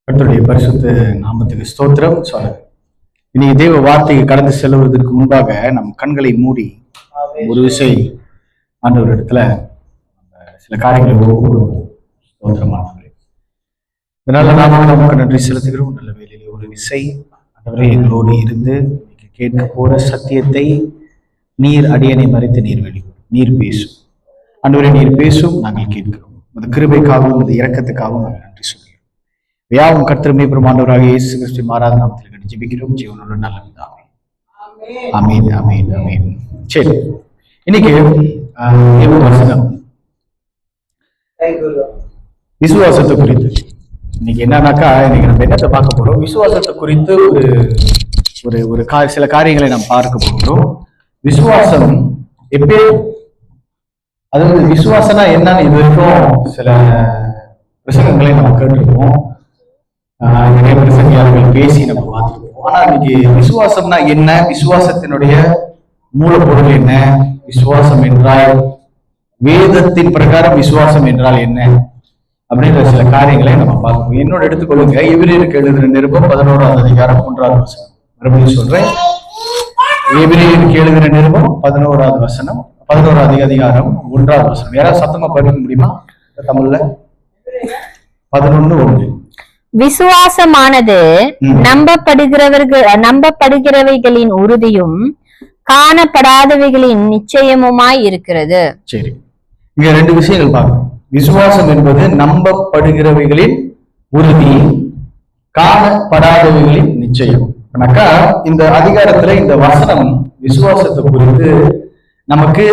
கர்த்தருடைய பரிசுத்த நாமத்துக்கு ஸ்தோத்திரம். சொல்லுங்க. இன்னைக்கு தேவ வார்த்தைக்கு கடந்து செல்வதற்கு முன்பாக நம் கண்களை மூடி ஒரு விசை ஆண்டவர் இடத்துல சில காரியங்களை ஸ்தோத்திரமானவர்களே. இதனால நாம நமக்கு நன்றி செலுத்துகிறோம். நல்ல வேலையில ஒரு விசை ஆண்டவரே எங்களோடு இருந்து கேட்க போற சத்தியத்தை நீர் அடியனை மறைத்து நீர் பேசும். ஆண்டவரே நீர் பேசும், நாங்கள் கேட்கிறோம். அந்த கிருபைக்காகவும் அந்த இரக்கத்துக்காகவும் நாங்கள் நன்றி சொல்கிறோம். யாவும் கர்த்தருமே பிரமாண்டவராக இயேசு கிறிஸ்து மாறாத நாமத்தில் ஜெபிக்கிறோம். ஜீவனோட நல்ல பிதாவே. ஆமென், ஆமென், ஆமென். சரி, இன்னைக்கு வசனம் விசுவாசத்தை குறித்து. இன்னைக்கு என்னன்னாக்கா, இன்னைக்கு நம்ம என்னத்தை பார்க்க போறோம்? விசுவாசத்தை குறித்து ஒரு சில காரியங்களை நாம் பார்க்க போகிறோம். விசுவாசம் அதாவது விசுவாசம்னா என்னன்னு இது வரைக்கும் சில பிரசங்கங்களை நம்ம கேட்டிருப்போம், நிறைய பிரசங்கியாளர்கள் பேசி நம்ம பார்த்துருப்போம். ஆனா இன்னைக்கு விசுவாசம்னா என்ன, விசுவாசத்தினுடைய மூலப்பொருள் என்ன, விசுவாசம் என்றால் வேதத்தின் பிரகாரம் விசுவாசம் என்றால் என்ன அப்படின்ற சில காரியங்களை நம்ம பார்க்கணும். என்னோட எடுத்துக்கொள்ளுங்க, எபிரேயருக்கு எழுதின நிருபம் 11ஆம் அதிகாரம் 1ஆவது வசனம். மறுபடியும் சொல்றேன், எபிரேயருக்கு எழுதின நிருபம் 11ஆவது வசனம், 11ஆவது அதிகாரம் 1ஆவது வசனம். யாராவது சத்தமா படிக்க முடியுமா தமிழ்ல? 11:1. விசுவாசமானது நம்பப்படுகிறவைகளின் உறுதியும் காணப்படாதவைகளின் நிச்சயமுமாய் இருக்கிறது. சரி, இங்க ரெண்டு விஷயங்கள் பார்க்கணும். விசுவாசம் என்பது நம்பப்படுகிறவைகளின் உறுதி, காணப்படாதவைகளின் நிச்சயம். இந்த அதிகாரத்துல இந்த வசனம் விசுவாசத்தை குறித்து நமக்கு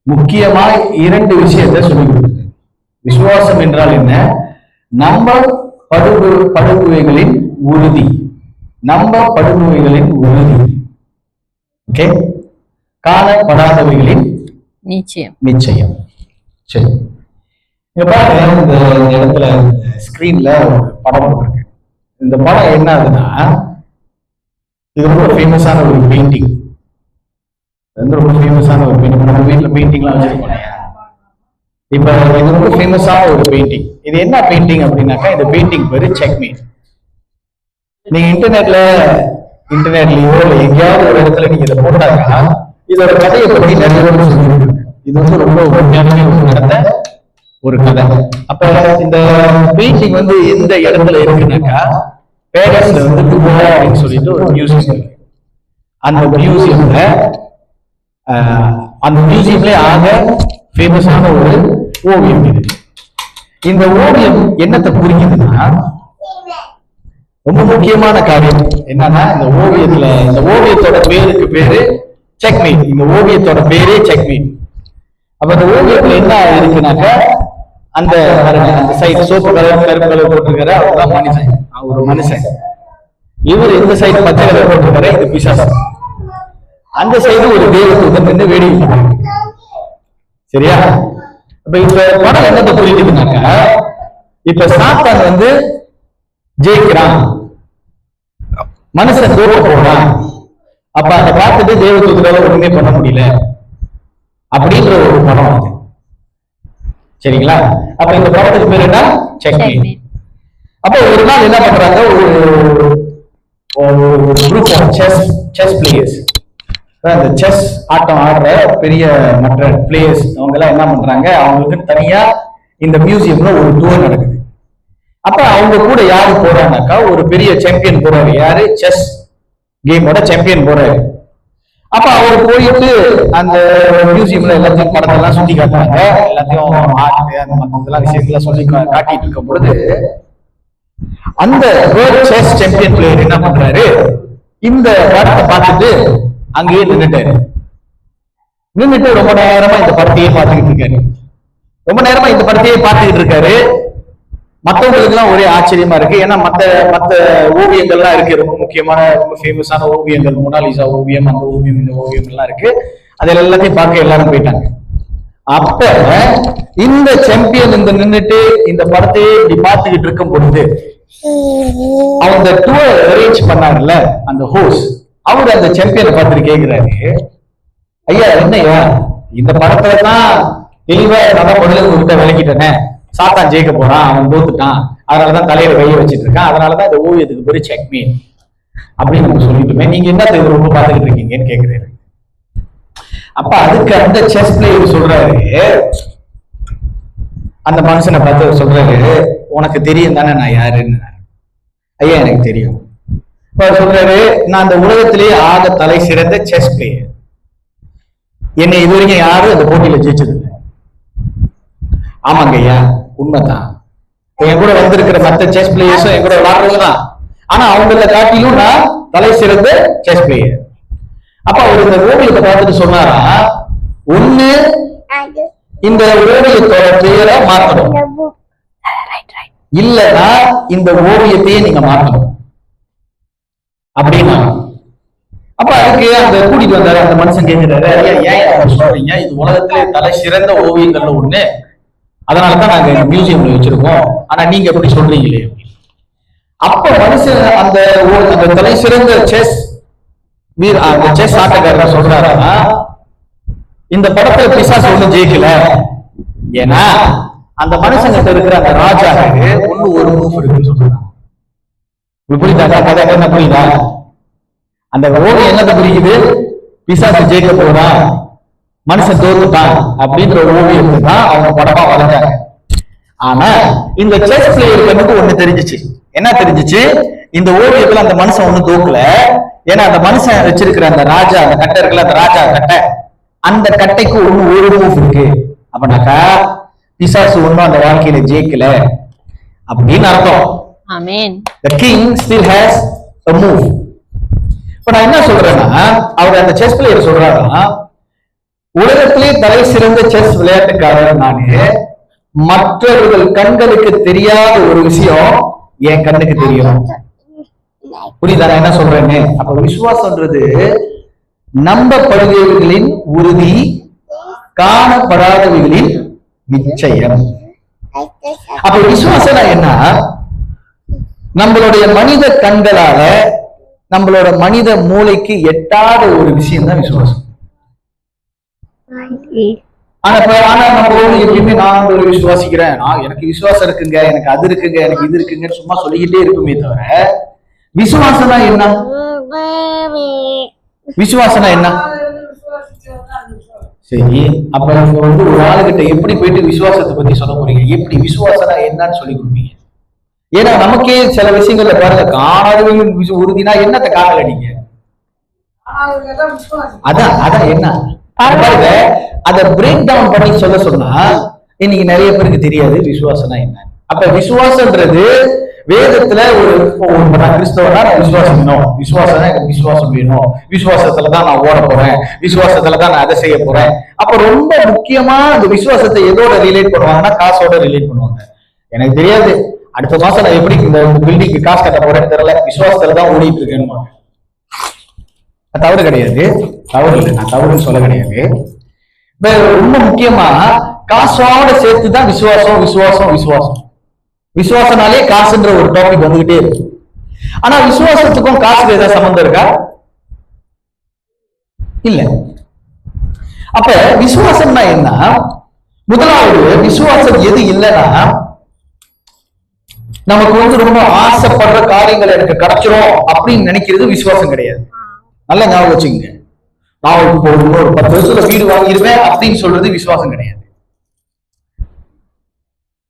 முக்கியமாய் இரண்டு விஷயத்தை சொல்லிக் கொடுக்குது. விசுவாசம் என்றால் என்ன? நம்பப்படுபவைகளின் உறுதி, நம்பப்படுபவைகளின் உறுதி, ஓகே, காணப்படாதவைகளின் நிச்சயம். சரி, பாருங்க, இந்த இடத்துல ஸ்கிரீன்ல ஒரு படம் போட்டிருக்கு. இந்த படம் என்ன ஆகுதுன்னா, இது ரொம்ப ஃபேமஸான ஒரு பெயிண்டிங். ரொம்ப ஃபேமஸான ஒரு பெயிண்டிங். நம்ம வீட்டுல பெயிண்டிங்லாம் வச்சிருக்கோம் இல்லையா? இப்ப இது ரொம்ப ஃபேமஸான ஒரு பெயிண்டிங். இது என்ன பெயிண்டிங் அப்படின்னாக்கா, இந்த பெயிண்டிங் பேரு செக்மேட். நீங்க இன்டர்நெட்லயோ இல்ல எங்கேயாவது ஒரு இடத்துல நீங்க இதை போட்டாக்கா இதோட கதையை பத்தி நிறைய சொல்லியிருக்காங்க. இது வந்து ரொம்ப நடந்த ஒரு கதை. அப்ப இந்த பெயிண்டிங் வந்து எந்த இடத்துல இருக்குன்னாக்கா, பேரிஸ்ல வந்து டுபோலா அப்படின்னு சொல்லிட்டு ஒரு மியூசியம் இருக்கு. அந்த மியூசியம்ல ஆக ஃபேமஸான ஒரு ஓவியம் இது. இந்த ஓவியம் என்னத்தை குறிக்குதுன்னா, ரொம்ப முக்கியமான காரியம் என்னன்னா, இந்த ஓவியத்தோட பேருக்கு பேரு செக்மேட். இந்த ஓவியத்தோட பேரே செக்மேட். அப்ப அந்த ஓவியத்துல என்ன இருக்குனாக்கா, அந்த சைடு சோப்பு கலர் கருப்பு கலர் போட்டிருக்காரு, அவர்தான் மனுஷன், ஒரு மனுஷன். இவர் இந்த சைடு பச்சை கலர் போட்டிருக்காரு, இது பிசாசு. அந்த சைடு ஒரு தேவதூதன் நின்று வேடிக்கை. சரியா? இப்ப இந்த படம் என்னத்தை புரியுதுனாக்கா, இப்ப சாத்தான் வந்து ஜெயிக்கிறான், மனுஷன் தோற்க போறான். அப்ப அதை பார்த்துட்டு தேவதூதரால ஒண்ணுமே பண்ண முடியல அப்படின்ற ஒரு படம் அது. சரிங்களா? அப்ப இந்த படத்துக்கு பேர் என்ன? செக்மேட். அப்ப ஒரு நாள் என்ன பண்றாங்க, ஒரு குரூப் ஆஃப் செஸ் பிளேயர்ஸ், அந்த செஸ் ஆட்டம் ஆடுற பெரிய மற்ற பிளேயர்ஸ், அவங்க எல்லாம் என்ன பண்றாங்க, அவங்களுக்கு தனியா இந்த மியூசியம்ல ஒரு டூர் நடக்குது. அப்ப அவங்க கூட யாரு போறாங்கனாக்கா, ஒரு பெரிய சாம்பியன் போறாரு. யாரு? செஸ் கேமோட சாம்பியன் போறாரு. அப்ப அவர் போயிட்டு அந்த மியூசியம்ல எல்லாத்தையும் படத்தெல்லாம் சுத்தி காட்டுறாங்க. எல்லாத்தையும் ஆட்டு அந்த மற்றதெல்லாம் விஷயங்கள்லாம் சொல்லி காட்டிட்டு இருக்கும் பொழுது, அந்த செஸ் சாம்பியன் பிளேயர் என்ன பண்றாரு, இந்த படத்தை பார்த்துட்டு அங்கேயே நின்னுட்டு ரொம்ப நேரமா இந்த படத்தையே பார்த்துக்கிட்டு இருக்காரு. மற்றவங்களுக்கு எல்லாம் ஒரே ஆச்சரியமா இருக்கு. ஏன்னா மத்த ஓவியங்கள்லாம் இருக்கு, ரொம்ப முக்கியமான ரொம்ப ஃபேமஸான ஓவியங்கள், மொனாலிசா ஓவியம், அந்த ஓவியம், இந்த ஓவியம் எல்லாம் இருக்கு. அதில் எல்லாத்தையும் பார்க்க எல்லாரும் போயிட்டாங்க. அப்ப இந்த சாம்பியன் இந்த நின்னுட்டு இந்த படத்தையே இப்படி பார்த்துக்கிட்டு இருக்கும் பொழுது, அவங்க டூர் அரேஞ்ச் பண்ணாங்கல்ல அந்த ஹோஸ், அவரு அந்த சாம்பியனை பார்த்துட்டு கேட்கிறாரு, ஐயா என்னையா இந்த படத்துல தான் தெளிவா நான் முதல்ல விட்ட விளக்கிட்டேனே, சாத்தான் ஜெயிக்க போறான், அவன் தோத்துட்டான், அதனாலதான் தலையில கையை வச்சிட்டு இருக்கான், அதனாலதான் இந்த ஓவியத்துக்கு பேரு செக்மேட் அப்படின்னு நம்ம சொல்லிட்டுமே. நீங்க என்ன ரொம்ப பார்த்துக்கிட்டு இருக்கீங்கன்னு கேக்குறாரு. அப்ப அதுக்கு அந்த செஸ் பிளேயர் சொல்றாரு, அந்த மனுஷனை பார்த்து சொல்றாரு, உனக்கு தெரியும் தானே நான் யாருன்னு. ஐயா எனக்கு தெரியும். இப்ப சொல்றாரு, நான் அந்த உலகத்திலேயே ஆக தலை சிறந்த செஸ் பிளேயர். என்னை இதுவரைக்கும் யாரும் அந்த போட்டியில ஜெயிச்சது இல்லை. ஆமாங்க ஐயா, உண்மைதான். என் கூட வந்திருக்கிற மற்ற செஸ் பிளேயர்ஸும் என் கூட விளையாடுறவங்க தான். ஆனா அவங்கள காட்டிலும் நான் தலை சிறந்த செஸ் பிளேயர். அப்ப அவர் இந்த ஓவியத்தை பார்த்துட்டு சொன்னாரா, ஒண்ணு இந்த ஓவியத்தோட பெயரை மாற்றணும், இல்லைன்னா இந்த ஓவியத்தையே நீங்க மாற்றணும் அப்படின்னா. அப்ப அதுக்கு அந்த கூட்டிட்டு வந்தாரு அந்த மனுஷன். கேட்கிறாரு, ஏன் சொல்றீங்க, இது உலகத்திலே தலை சிறந்த ஓவியங்கள்ல ஒண்ணு, அதனாலதான் நாங்க மியூசியம்ல வச்சிருக்கோம், ஆனா நீங்க எப்படி சொல்றீங்களே. அப்ப மனுஷன் அந்த தலை சிறந்த செஸ் அந்த செஸ் ஆட்டக்காரர் சொல்றாருன்னா, இந்த படத்துல பிசாசு ஒண்ணும் ஜெயிக்கல. ஏன்னா அந்த மனுஷங்கிட்ட இருக்கிற அந்த ராஜாவுக்கு ஒண்ணு ஒரு மூவ் இருக்குன்னு சொல்றாங்க. புரியுதா கதை? என்ன புரியுதா? அந்த ஓவியம் என்னத்தை புரியுது? பிசாசு ஜெயிக்க போறான், மனுஷன் தோத்துட்டான் அப்படின்ற ஒரு ஓவியத்தை தான் அவங்க படமா வளர்ந்தாங்க. ஆனா இந்த செஸ் பிளேயருக்கு ஒண்ணு தெரிஞ்சிச்சு. என்ன தெரிஞ்சிச்சு? இந்த ஓவியத்துல அந்த மனுஷன் ஒண்ணு தோக்கல. ஏன்னா அந்த மனுஷன் வச்சிருக்கிற அந்த ராஜா, அந்த கட்டை இருக்குல்ல, அந்த ராஜா கட்டை, அந்த கட்டைக்கு ஒண்ணு ஒரு மூவ் இருக்கு. அப்படின்னாக்கா பிசாசு ஒண்ணும் அந்த வாழ்க்கையில ஜெயிக்கல அப்படின்னு அர்த்தம். ஆமென். The king still has a move. இப்ப நான் என்ன சொல்றேன்னா, அவர் அந்த செஸ் பிளேயர் சொல்றாருன்னா, உலகத்திலே தலை சிறந்த செஸ் விளையாட்டுக்காரர் நானு, மற்றவர்கள் கண்களுக்கு தெரியாத ஒரு விஷயம் என் கண்ணுக்கு தெரியும். புரியுதா நான் என்ன சொல்றேன்னு? அப்ப விசுவாசம்ன்றது நம்பப்படுபவைகளின் உறுதி, காணப்படாதவைகளின் நிச்சயம். அப்ப விசுவாசம் என்ன? நம்மளுடைய மனித கண்களால நம்மளோட மனித மூளைக்கு எட்டாத ஒரு விஷயம் தான் விசுவாசம். ஆனா நம்ம எப்பயுமே நான் ஒரு விசுவாசிக்கிறேன், எனக்கு விசுவாசம் இருக்குங்க, எனக்கு அது இருக்குங்க, எனக்கு இது இருக்குங்கன்னு சும்மா சொல்லிக்கிட்டே இருக்குமே தவிர, விசுவாசம்னா என்ன? விசுவாசம்னா என்ன? சரி, அப்ப நீங்க ஒரு ஆளுகிட்ட எப்படி போயிட்டு விசுவாசத்தை பத்தி சொல்ல போறீங்க? எப்படி விசுவாசம்னா என்னன்னு சொல்லி கொடுப்பீங்க? ஏன்னா நமக்கே சில விஷயங்கள்ல பாருங்க, காணாதவங்க உறுதினா என்னத்தை காணல நீங்க? அதான் என்ன பாருங்க, அதை பிரேக் டவுன் பண்ணி சொல்ல சொன்னா இன்னைக்கு நிறைய பேருக்கு தெரியாது விசுவாசம்னா என்ன. அப்ப விசுவாசம்ன்றது வேதத்துல ஒரு கிறிஸ்தவனா நான் விசுவாசம் வேணும், விசுவாசம் எனக்கு விசுவாசம் வேணும், விசுவாசத்துலதான் நான் ஓட போறேன், விசுவாசத்துலதான் நான் அதை செய்ய போறேன். அப்ப ரொம்ப முக்கியமா அந்த விசுவாசத்தை எதோட ரிலேட் பண்ணுவாங்கன்னா காசோட ரிலேட் பண்ணுவாங்க. எனக்கு தெரியாது அடுத்த மாசம் நான் எப்படி இந்த பில்டிங்க்கு காசு கட்ட போறேன்னு தெரியல, விசுவாசத்துலதான் ஓடிட்டு இருக்கேன்னு. தவறு கிடையாது, தவறு இல்லை, நான் தவறுன்னு சொல்ல கிடையாது. ரொம்ப முக்கியமா காசோட சேர்த்துதான் விசுவாசம் விசுவாசம் விசுவாசம். விசுவாசனாலே காசுன்ற ஒரு டாபிக் வந்துகிட்டே இருக்கு. ஆனா விசுவாசத்துக்கும் காசுக்கு ஏதாவது சம்பந்தம் இருக்கா? இல்ல. அப்ப விசுவாசம்னா என்ன? முதலாவது விசுவாசம் எது இல்லைன்னா, நமக்கு ரொம்ப ஆசைப்படுற காரியங்கள் எனக்கு கிடைச்சிரும் அப்படின்னு நினைக்கிறது விசுவாசம் கிடையாது. நல்லா ஞாபகம் வச்சுங்க. நான் இப்போ ஒரு 10 வருஷத்துல வீடு வாங்கிடுவேன் அப்படின்னு சொல்றது விசுவாசம் கிடையாது.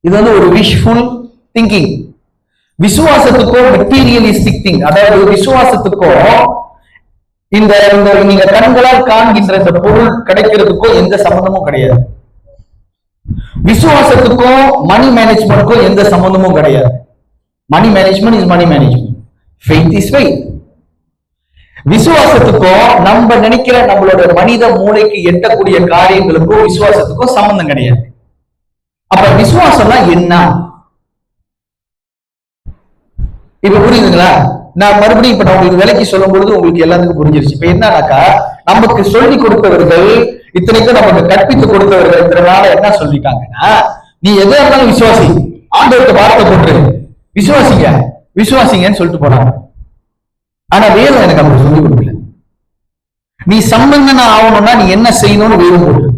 இது ஒரு விஷஃபுல் திங்கிங். விசுவாசத்துக்கும் மெட்டீரியலிஸ்டிக் திங், அதாவது விசுவாசத்துக்கும் இந்த நீங்க கண்களால் காண்கின்ற இந்த பொருள் கிடைக்கிறதுக்கும் எந்த சம்பந்தமும் கிடையாது. விசுவாசத்துக்கும் மணி மேனேஜ்மெண்ட்டுக்கும் எந்த சம்பந்தமும் கிடையாது. Money management is money management, faith is faith. விசுவாசத்துக்கும் நம்ம நினைக்கிற நம்மளோட மனித மூளைக்கு எட்டக்கூடிய காரியங்களுக்கும் விசுவாசத்துக்கும் சம்பந்தம் கிடையாது. அப்ப விசுவாசம்னா என்ன? இப்ப புரியுதுங்களா? நான் மறுபடியும் இப்ப நான் உங்களுக்கு விலைக்கு சொல்லும் பொழுது உங்களுக்கு எல்லாத்துக்கும் புரிஞ்சிருச்சு. இப்ப என்னன்னாக்கா, நமக்கு சொல்லி கொடுத்தவர்கள், இத்தனைக்கும் நமக்கு கற்பித்து கொடுத்தவர்கள் இதனால என்ன சொல்லிட்டாங்கன்னா, நீ எதா இருந்தாலும் விசுவாசி, ஆண்டவருக்கு வார்த்தை போட்டு விசுவாசிங்க விசுவாசிங்கன்னு சொல்லிட்டு போறாங்க. ஆனா வேதம் எனக்கு அப்படி சொல்லி கொடுக்கல. நீ சம்பந்தனா ஆகணும்னா நீ என்ன செய்யணும்னு வேதம் போட்டு,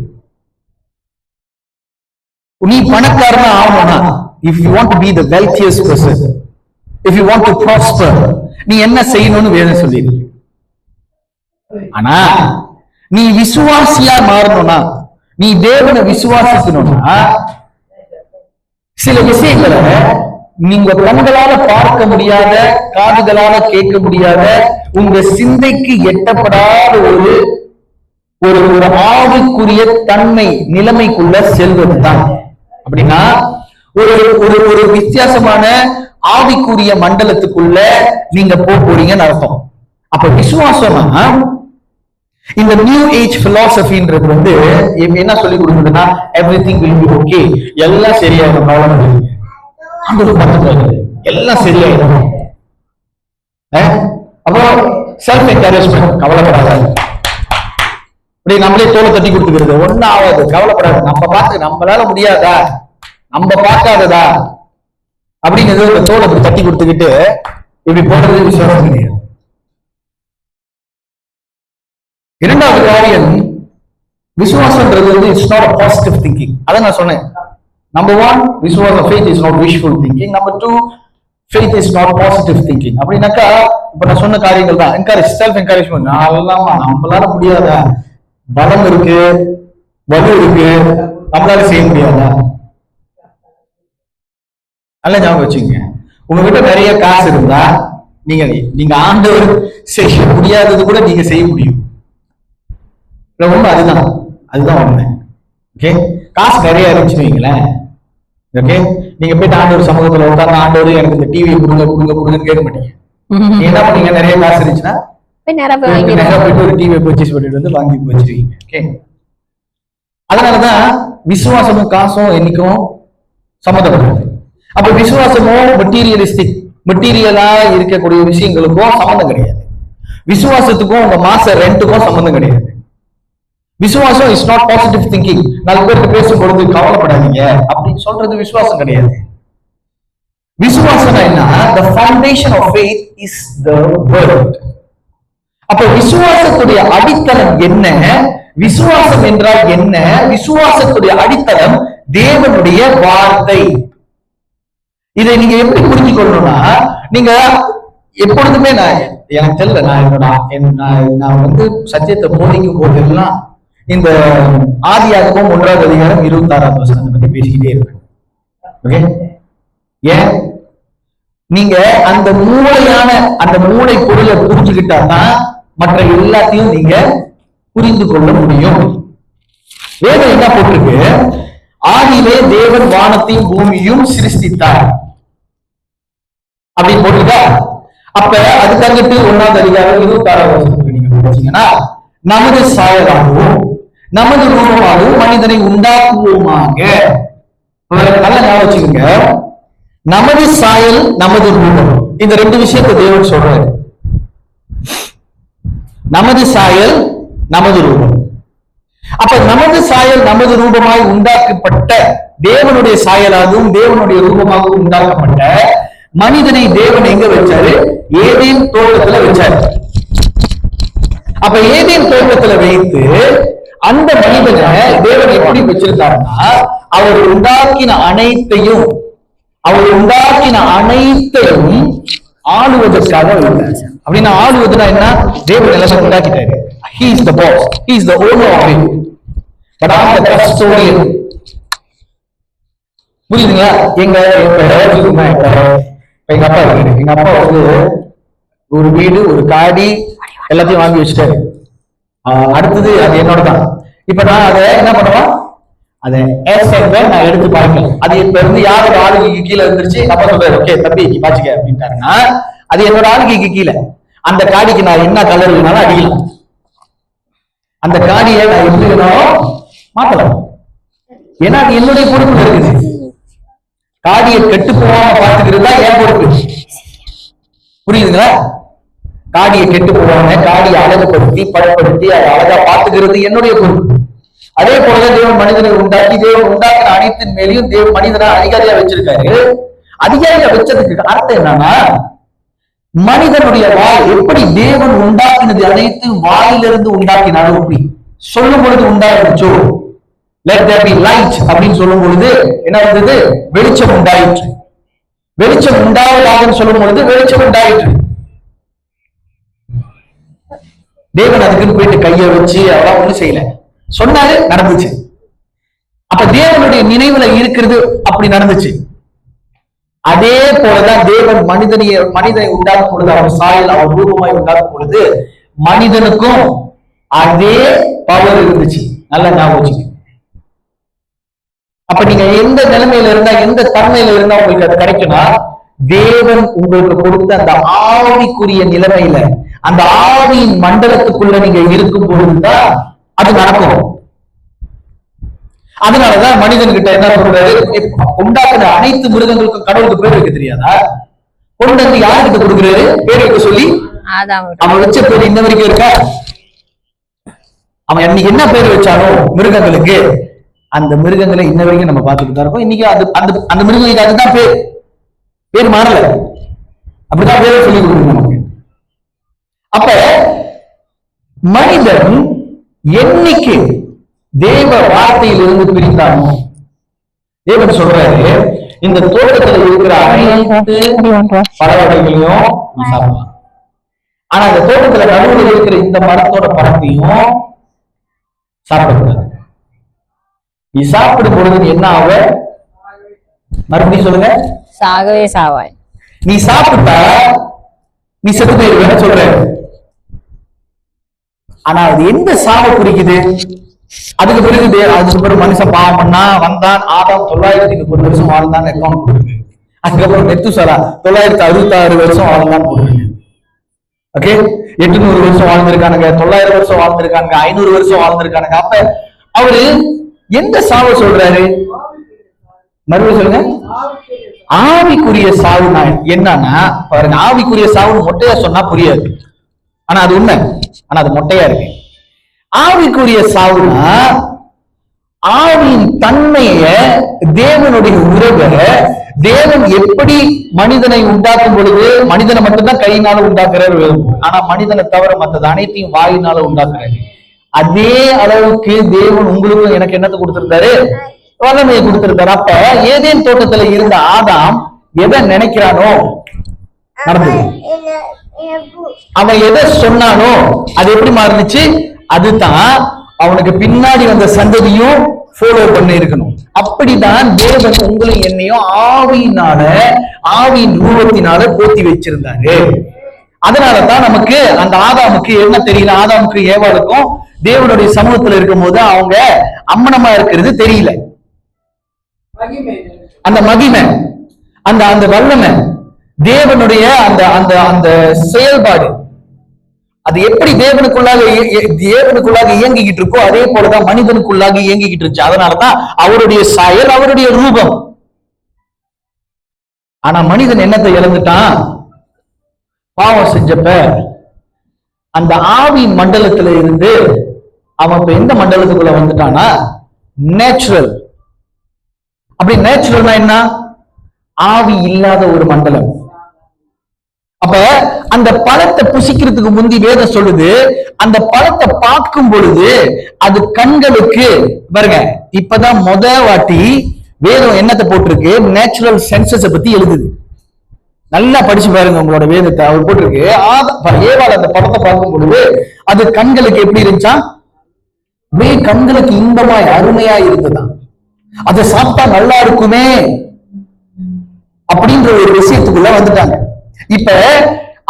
நீ பணக்காரனா ஆகணும்னா if you want to be the wealthiest person, if you want to prosper, நீ என்ன செய்யணும்னு வேதம் சொல்லிருக்கு. ஆனா நீ விசுவாசியா மாறணும்னா, நீ தேவனை விசுவாசிக்கணும்னா, சில விஷயங்களை நீங்க கண்களால பார்க்க முடியாத, காதுகளால கேட்க முடியாத, உங்க சிந்தைக்கு எட்டப்படாத ஒரு ஒரு ஒரு ஆவிக்குரிய தன்மை நிலைமைக்குள்ள செல்வதுதான். அப்படின்னா ஒரு ஒரு ஒரு வித்தியாசமான ஆவிக்குரிய மண்டலத்துக்குள்ள நீங்க போறீங்கன்னு அர்த்தம். அப்ப விசுவாசமா இந்த நியூ ஏஜ் பிலாசபின்றது வந்து என்ன சொல்லி கொடுக்குதுன்னா, எவ்ரிதிங் வில் பி ஓகே, எல்லாம் சரியாயிடும், எல்லாம் சரியாயிடும். அப்புறம் செல்ஃப் என்கரேஜ்மெண்ட், கவலைப்படாத, அப்படி நம்மளே தோலை தட்டி கொடுத்துக்கிறது, ஒன்னும் ஆகாது, கவலைப்படாது, நம்ம பார்த்து நம்மளால முடியாதா, நம்ம பார்க்காததா அப்படிங்கிறது ஒரு தோலை அப்படி தட்டி கொடுத்துக்கிட்டு இப்படி போடுறது விசுவாசம் கிடையாது. இரண்டாவது காரியம், விசுவாசம்ன்றது வந்து it's not a positive thinking. அதான் நான் சொன்னேன். நம்பர் 1, விசுவாசம், faith is not wishful thinking. Number 2, faith is not positive thinking. அப்படின்னாக்கா இப்ப நான் சொன்ன காரியங்கள் தான். என்கரேஜ், செல்ஃப் என்கரேஜ்மெண்ட், நம்மளால முடியாதா, பலம் இருக்கு, வலு இருக்கு, நம்மளால செய்ய முடியாதா. நல்ல ஞாபகம் வச்சுங்க, உங்ககிட்ட நிறைய காசு இருந்தா நீங்க நீங்க ஆண்டவர் செய்ய முடியாதது கூட நீங்க செய்ய முடியும். ரொம்ப அதுதான் உண்மை. ஓகே, காசு நிறைய இருந்துச்சுன்னு வைங்களேன், ஓகே, நீங்க போயிட்டு ஆண்டவர் சமூகத்துல உட்கார்ந்து, ஆண்டவர் எனக்கு இந்த டிவி கொடுங்க கொடுங்க கொடுங்கன்னு கேட்க மாட்டீங்க. நீங்க என்ன பண்ணீங்க, நிறைய காசு இருந்துச்சுன்னா போயிட்டு ஒரு டிவியை பர்ச்சேஸ் பண்ணிட்டு வந்து வாங்கி வச்சிருக்கீங்க. ஓகே, அதனாலதான் விசுவாசமும் காசும் என்னைக்கும் சம்மந்தப்படுறது. அப்ப விசுவாசமும் மெட்டீரியலிஸ்டிக், மெட்டீரியலா இருக்கக்கூடிய விஷயங்களுக்கும் சம்மந்தம் கிடையாது. விசுவாசத்துக்கும் உங்க மாச ரெண்டுக்கும் சம்மந்தம் கிடையாது. விசுவாசம் இஸ் நாட் பாசிட்டிவ் திங்கிங். நாலு பேருக்கு பேசும்பொழுது கவலைப்படாதீங்க அப்படின்னு சொல்றது விசுவாசம் கிடையாது. விசுவாசம் என்ன? the foundation of faith is the word. அப்ப விசுவாசத்துடைய அடித்தளம் என்ன? விசுவாசம் என்றால் என்ன? விசுவாசத்துடைய அடித்தளம் தேவனுடைய வார்த்தை. இதை நீங்க எப்படி புரிஞ்சு கொள்ளணும்னா, நீங்க எப்பொழுதுமே எனக்கு தெரியல, நான் வந்து சத்தியத்தை போதிக்கும் போதெல்லாம் இந்த ஆதியாகமம் 1ஆம் அதிகாரம் 26ஆம் வசனத்தை பத்தி பேசிக்கிட்டே இருப்பேன். ஓகே, ஏன்? நீங்க அந்த மூளை பொருளை புரிஞ்சுக்கிட்டாதான் மற்ற எல்லாத்தையும் நீங்க புரிந்து கொள்ள முடியும். வேதம் என்ன போட்டிருக்கு? ஆதியிலே தேவன் வானத்தையும் பூமியும் சிருஷ்டித்தார் அப்படின்னு போட்டுட்டா, அப்ப அதுக்காகட்டு 1ஆம் அதிகாரம் 26ஆம் வசனத்துக்கு நீங்க படிச்சீங்கன்னா, நமது சாயலாகவும் நமது ரூபமாகவும் மனிதனை உண்டாக்குவோமாக. நல்லா ஞாபகம் வச்சுக்கோங்க, நமது சாயல் நமது ரூபம், இந்த ரெண்டு விஷயத்தை தேவன் சொல்றாரு. நமது சாயல் நமது ரூபம். அப்ப நமது சாயல் நமது ரூபமாய் உண்டாக்கப்பட்ட, தேவனுடைய சாயலாகவும் தேவனுடைய ரூபமாகவும் உண்டாக்கப்பட்ட மனிதனை தேவன் எங்க வச்சாரு? ஏதேன் தோட்டத்துல வச்சாரு. அப்ப ஏதேன் தோட்டத்துல வைத்து அந்த மனிதனை தேவன் எப்படி வச்சிருக்காருன்னா, அவர் உண்டாக்கின அனைத்தையும் ஆளுவதற்காக வைத்தார். அப்படின்னா ஆளுவதுனா என்ன? தேவன் எல்லாம் உண்டாக்கிட்டாரு. He is the boss. He is the owner of it. But I am the custodian. புரியுதுங்களா? எங்க அப்பா வீடு, எங்க அப்பா வந்து ஒரு வீடு, ஒரு காடி எல்லாத்தையும் வாங்கி வச்சுட்டாரு. அடுத்தது அது என்னோட தான். இப்ப நான் அதை என்ன பண்ணுவேன்? அதை நான் எடுத்து பார்க்கல. அது இப்ப இருந்து யாரோட ஆளுகைக்கு கீழே இருந்துருச்சு, அப்பா சொல்றாரு, ஓகே தம்பி நீ பாச்சுக்க அப்படின்ட்டாருன்னா, அது என்னோட ஆளுகைக்கு கீழே. அந்த காடிக்கு நான் என்ன கலர் வேணாலும் அடிக்கலாம். அந்த காடியை நான் எப்படி வேணாலும் மாத்தலாம். ஏன்னா அது என்னுடைய பொறுப்பு இருக்குது. காடியை கெட்டு போகாம பார்த்துக்கிறது தான் என் பொறுப்பு. புரியுதுங்களா? காடியை கெட்டு போவாங்க, காடியை அழகுபடுத்தி படப்படுத்தி அதை அழகா பார்த்துக்கிறது என்னுடைய பொறுப்பு. அதே போலதான் தேவன் மனிதனை உண்டாக்கி, தேவன் உண்டாக்குற அனைத்தின் மேலேயும் தேவன் மனிதனை அதிகாரியா வச்சிருக்காரு. அதிகாரியா வச்சதுக்கு அர்த்தம் என்னன்னா, மனிதனுடைய வாய் எப்படி தேவன் உண்டாக்கினது அனைத்து வாயிலிருந்து உண்டாக்கினாலும், அப்படி சொல்லும் பொழுது உண்டாயிருச்சோ, let there be light அப்படின்னு சொல்லும் பொழுது என்ன வந்தது? வெளிச்சம் உண்டாயிற்று. வெளிச்சம் உண்டாவதாக சொல்லும் பொழுது வெளிச்சம் உண்டாயிற்று. தேவன் அதுக்குன்னு போயிட்டு கையை வச்சு அவெல்லாம் ஒண்ணும் செய்யல, சொன்னாரு, நடந்துச்சு. அப்ப தேவனுடைய நினைவுல இருக்கிறது அப்படி நடந்துச்சு. அதே போலதான் தேவன் மனிதனை உண்டாக்கும் பொழுது, அவர் சாயல் அவர் ரூபமாய் உண்டாக்கும் பொழுது மனிதனுக்கும் அதே பவர் இருந்துச்சு. நல்லா ஞாபகம். அப்ப நீங்க எந்த நிலைமையில இருந்தா, எந்த தன்மையில இருந்தா உங்களுக்கு அது கிடைக்கும்னா, தேவன் உங்களுக்கு கொடுத்த அந்த ஆவிக்குரிய நிலைமையில, அந்த ஆவியின் மண்டலத்துக்குள்ள நீங்க இருக்கும் பொழுதுதான் அது நடக்கும். அதனாலதான் மனிதன்கிட்ட என்ன சொல்றாரு? உண்டாக்குற அனைத்து மிருகங்களுக்கும் கடவுளுக்கு பேர் வைக்க தெரியாதா? கொண்டு வந்து யாருக்கிட்ட கொடுக்குறாரு பேர் வைக்க சொல்லி? அவன் வச்ச பேர் இன்ன வரைக்கும் இருக்கா? அவன் இன்னைக்கு என்ன பேர் வச்சாலும் மிருகங்களுக்கு, அந்த மிருகங்களை இன்ன வரைக்கும் நம்ம பார்த்துட்டு தான் இருக்கோம். இன்னைக்கு அந்த மிருகங்களுக்கு அதுதான் பேர் மாறல, அப்படிதான் பேரை சொல்லி கொடுக்கணும் நமக்கு. அப்ப மனிதன் என்னைக்கு தேவ வார்த்தையிலிருந்து பிரிந்தானோ, தேவன் சொல்றாரு, இந்த தோட்டத்தில் இருக்கிற அனைத்து பழவகைகளையும் சாப்பிடலாம், ஆனா அந்த தோட்டத்துல நடுவில் இருக்கிற இந்த மரத்தோட பழத்தையும் சாப்பிடக்கூடாது. நீ சாப்பிடும் பொழுது என்ன ஆக? மறுபடியும் சொல்லுங்க, சாகவே சாவாய். நீ சாப்பிட்டா நீ செத்து போயிருக்க சொல்ற. ஆனா அது எந்த சாவை குறிக்குது? அதுக்கு பிறகு மனுஷன் பாவம் பண்ணா வந்தான், ஆதாம் 930 வருஷம் வாழ்ந்தான் அக்கௌண்ட் போட்டுருக்கு. அதுக்கப்புறம் மெத்துசலா 966 வருஷம் வாழ்ந்தான் போட்டுருக்கு. ஓகே, 800 வருஷம் வாழ்ந்திருக்கானுங்க, 900 வருஷம் வாழ்ந்திருக்கானுங்க, 500 வருஷம் வாழ்ந்திருக்கானுங்க. அப்ப அவரு எந்த சாவை சொல்றாரு? மறுபடியும் சொல்லுங்க. ஆவிக்குரிய சாவுனா என்னன்னா பாருங்க, ஆவிக்குரிய சாவுன்னு மொட்டையா சொன்னா புரியாது, ஆனா அது உண்மை, ஆனா அது மொட்டையா இருக்கு. ஆவிக்குரிய சாவுனா ஆவியின் தன்மைய, தேவனுடைய உறவை, தேவன் எப்படி மனிதனை உண்டாக்கும் பொழுது மனிதனை மட்டும்தான் கையினால உண்டாக்குறாரு, ஆனா மனிதனை தவிர மற்றது அனைத்தையும் வாயினால உண்டாக்குறாரு. அதே அளவுக்கு தேவன் உங்களுக்கும் எனக்கு என்னத்தை கொடுத்திருந்தாரு? வல்லமையை கொடுத்திருந்தாரு. அப்ப ஏதேன் தோட்டத்துல இருந்த ஆதாம் எதை நினைக்கிறானோ நடந்தது. அவன் எதை சொன்னானோ அது எப்படி மாறுச்சு? அதுதான் அவனுக்கு பின்னாடி வந்த சந்ததியும் ஃபாலோ பண்ணி இருக்கணும். அப்படிதான் தேவன் உங்களையும் என்னையும் ஆவியினால, ஆவியின் ரூபத்தினால போத்தி வச்சிருந்தாரு. அதனாலதான் நமக்கு அந்த ஆதாமுக்கு என்ன தெரியல, ஆதாமுக்கு ஏவாளுக்கும் தேவனுடைய சமூகத்துல இருக்கும் போது அவங்க அம்மனமா இருக்கிறது தெரியல. அந்த மகிமை, அந்த அந்த வல்லமை, தேவனுடைய அந்த அந்த அந்த செயல்பாடு, அது எப்படி தேவனுக்குள்ளாக இயங்கிக்கிட்டு இருக்கோ அதே போலதான் மனிதனுக்குள்ளாக இயங்கிக்கிட்டு இருந்துச்சு. அதனாலதான் அவருடைய சாயல், அவருடைய ரூபம். ஆனா மனிதன் என்னத்தை இழந்துட்டான்? பாவம் செஞ்சப்ப அந்த ஆவியின் மண்டலத்துல இருந்து அவன் இப்ப எந்த மண்டலத்துக்குள்ள வந்துட்டானா? நேச்சுரல். அப்படி நேச்சுரல்னா என்ன? ஆவி இல்லாத ஒரு மண்டலம். அப்ப அந்த பழத்தை புசிக்கிறதுக்கு முந்தி வேதம் சொல்லுது, அந்த பழத்தை பார்க்கும் பொழுது அது கண்களுக்கு பாருங்க, இப்பதான் முத வாட்டி வேதம் என்னத்தை போட்டிருக்கு? நேச்சுரல் சென்சஸ் பத்தி எழுதுது. நல்லா படிச்சு பாருங்க உங்களோட வேதத்தை. அவர் போட்டிருக்கு, ஏவாள் அந்த படத்தை பார்க்கும் பொழுது அது கண்களுக்கு எப்படி இருந்துச்சா? கண்களுக்கு இன்பமாய் அருமையாய் இருந்ததுதான். அதை சாப்பிட்டா நல்லா இருக்குமே அப்படின்ற ஒரு விஷயத்துக்குள்ள வந்துட்டாங்க. இப்ப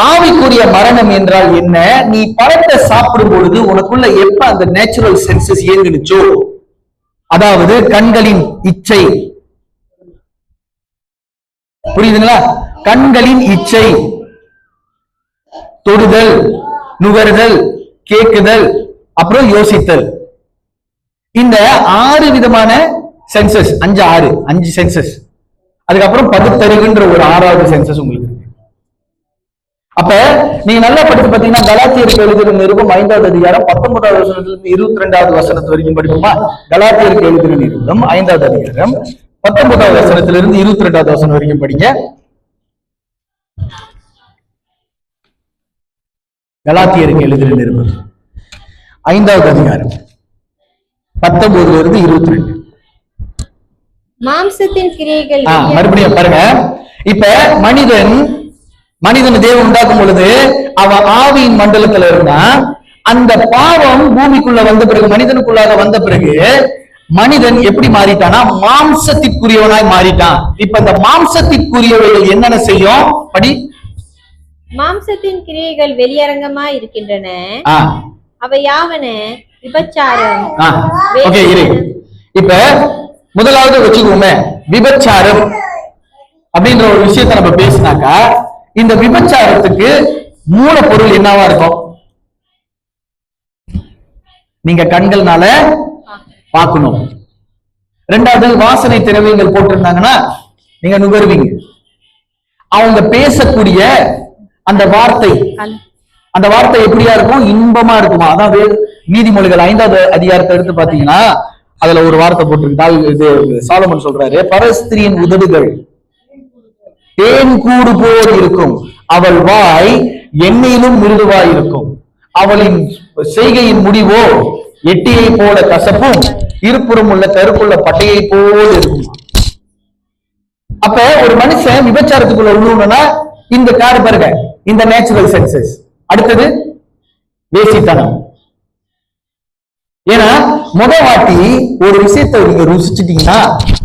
ஆவிக்குரிய மரணம் என்றால் என்ன? நீ பழத்தை சாப்பிடும் பொழுது உனக்குள்ள எப்ப அந்த நேச்சுரல் சென்சஸ் இயங்குச்சோ, அதாவது கண்களின் இச்சை, புரியுதுங்களா? கண்களின் இச்சை, தொடுதல், நுகர்தல், கேட்குதல், அப்புறம் யோசித்தல், இந்த 6 விதமான சென்சஸ், 5 சென்சஸ். அதுக்கப்புறம் பகுத்தறிவுன்ற ஒரு 6வது சென்சஸ் உங்களுக்கு இருக்கு. அப்ப நீங்க நல்லா படிச்சு பாத்தீங்கன்னா கலாத்தியருக்கு எழுதின நிருபம் 5வது அதிகாரம் 19வது வசனத்திலிருந்து 22வது வசனத்து வரைக்கும் படிப்போமா? கலாத்தியருக்கு எழுதின நிருபம் 5வது அதிகாரம் 19வது வசனத்திலிருந்து 22வது வசனம் வரைக்கும் படிங்க. கலாத்தியருக்கு எழுதின நிருபம் 5வது அதிகாரம் 19லிருந்து 22. மாம்சத்தின் கிரியைகள் மறுபடியும் பாருங்க. இப்ப மனிதன் தேவன் உண்டாக்கும் பொழுது அவன் ஆவியின் மண்டலத்துல இருந்தா, அந்த பாவம் பூமிக்குள்ள வந்த பிறகு, மனிதனுக்குள்ளாக வந்த பிறகு மனிதன் எப்படி மாறிட்டானா மாம்சத்திற்குரியவனாய் மாறிட்டான். இப்ப இந்த மாம்சத்திற்குரியவைகள் என்னென்ன செய்யும்? படி. மாம்சத்தின் கிரியைகள் வெளியரங்கமாய் இருக்கின்றன. அவை யாவன விபச்சாரம். ஓகே, இரு. இப்ப முதலாவது வச்சுக்கோமே, விபச்சாரம் அப்படின்ற ஒரு விஷயத்தை நம்ம பேசினாக்கா, இந்த விபச்சாரத்துக்கு மூலப்பொருள் என்னவா இருக்கும்? நீங்க கண்கள்னால பார்க்கணும். ரெண்டாவது, வாசனை திரவியங்கள் போட்டிருந்தாங்கன்னா நீங்க நுகர்வீங்க. அவங்க பேசக்கூடிய அந்த வார்த்தை எப்படியா இருக்கும்? இன்பமா இருக்குமா? அதாவது நீதிமொழிகள் 5வது அதிகாரத்தை எடுத்து பாத்தீங்கன்னா அதுல ஒரு வார்த்தை போட்டிருக்கு. சாலமன் சொல்றாரு, பரஸ்திரியின் உதடுகள் தேன் கூடு போல் இருக்கும், அவள் வாய் எண்ணெயிலும் மிருதுவாய் இருக்கும், அவளின் செய்கையின் முடிவோ எட்டியை போல கசப்பும் இருபுறம் உள்ள கருப்புள்ள பட்டையை போல் இருக்கும். அப்ப ஒரு மனுஷன் விபச்சாரத்துக்குள்ள உள்ளுனா இந்த காடு பாருங்க, இந்த நேச்சுரல் சென்சஸ். அடுத்தது வேசித்தனம். ஏன்னா வாட்டி ஒரு விஷயத்தை நீங்க ருசிச்சிட்டீங்கன்னா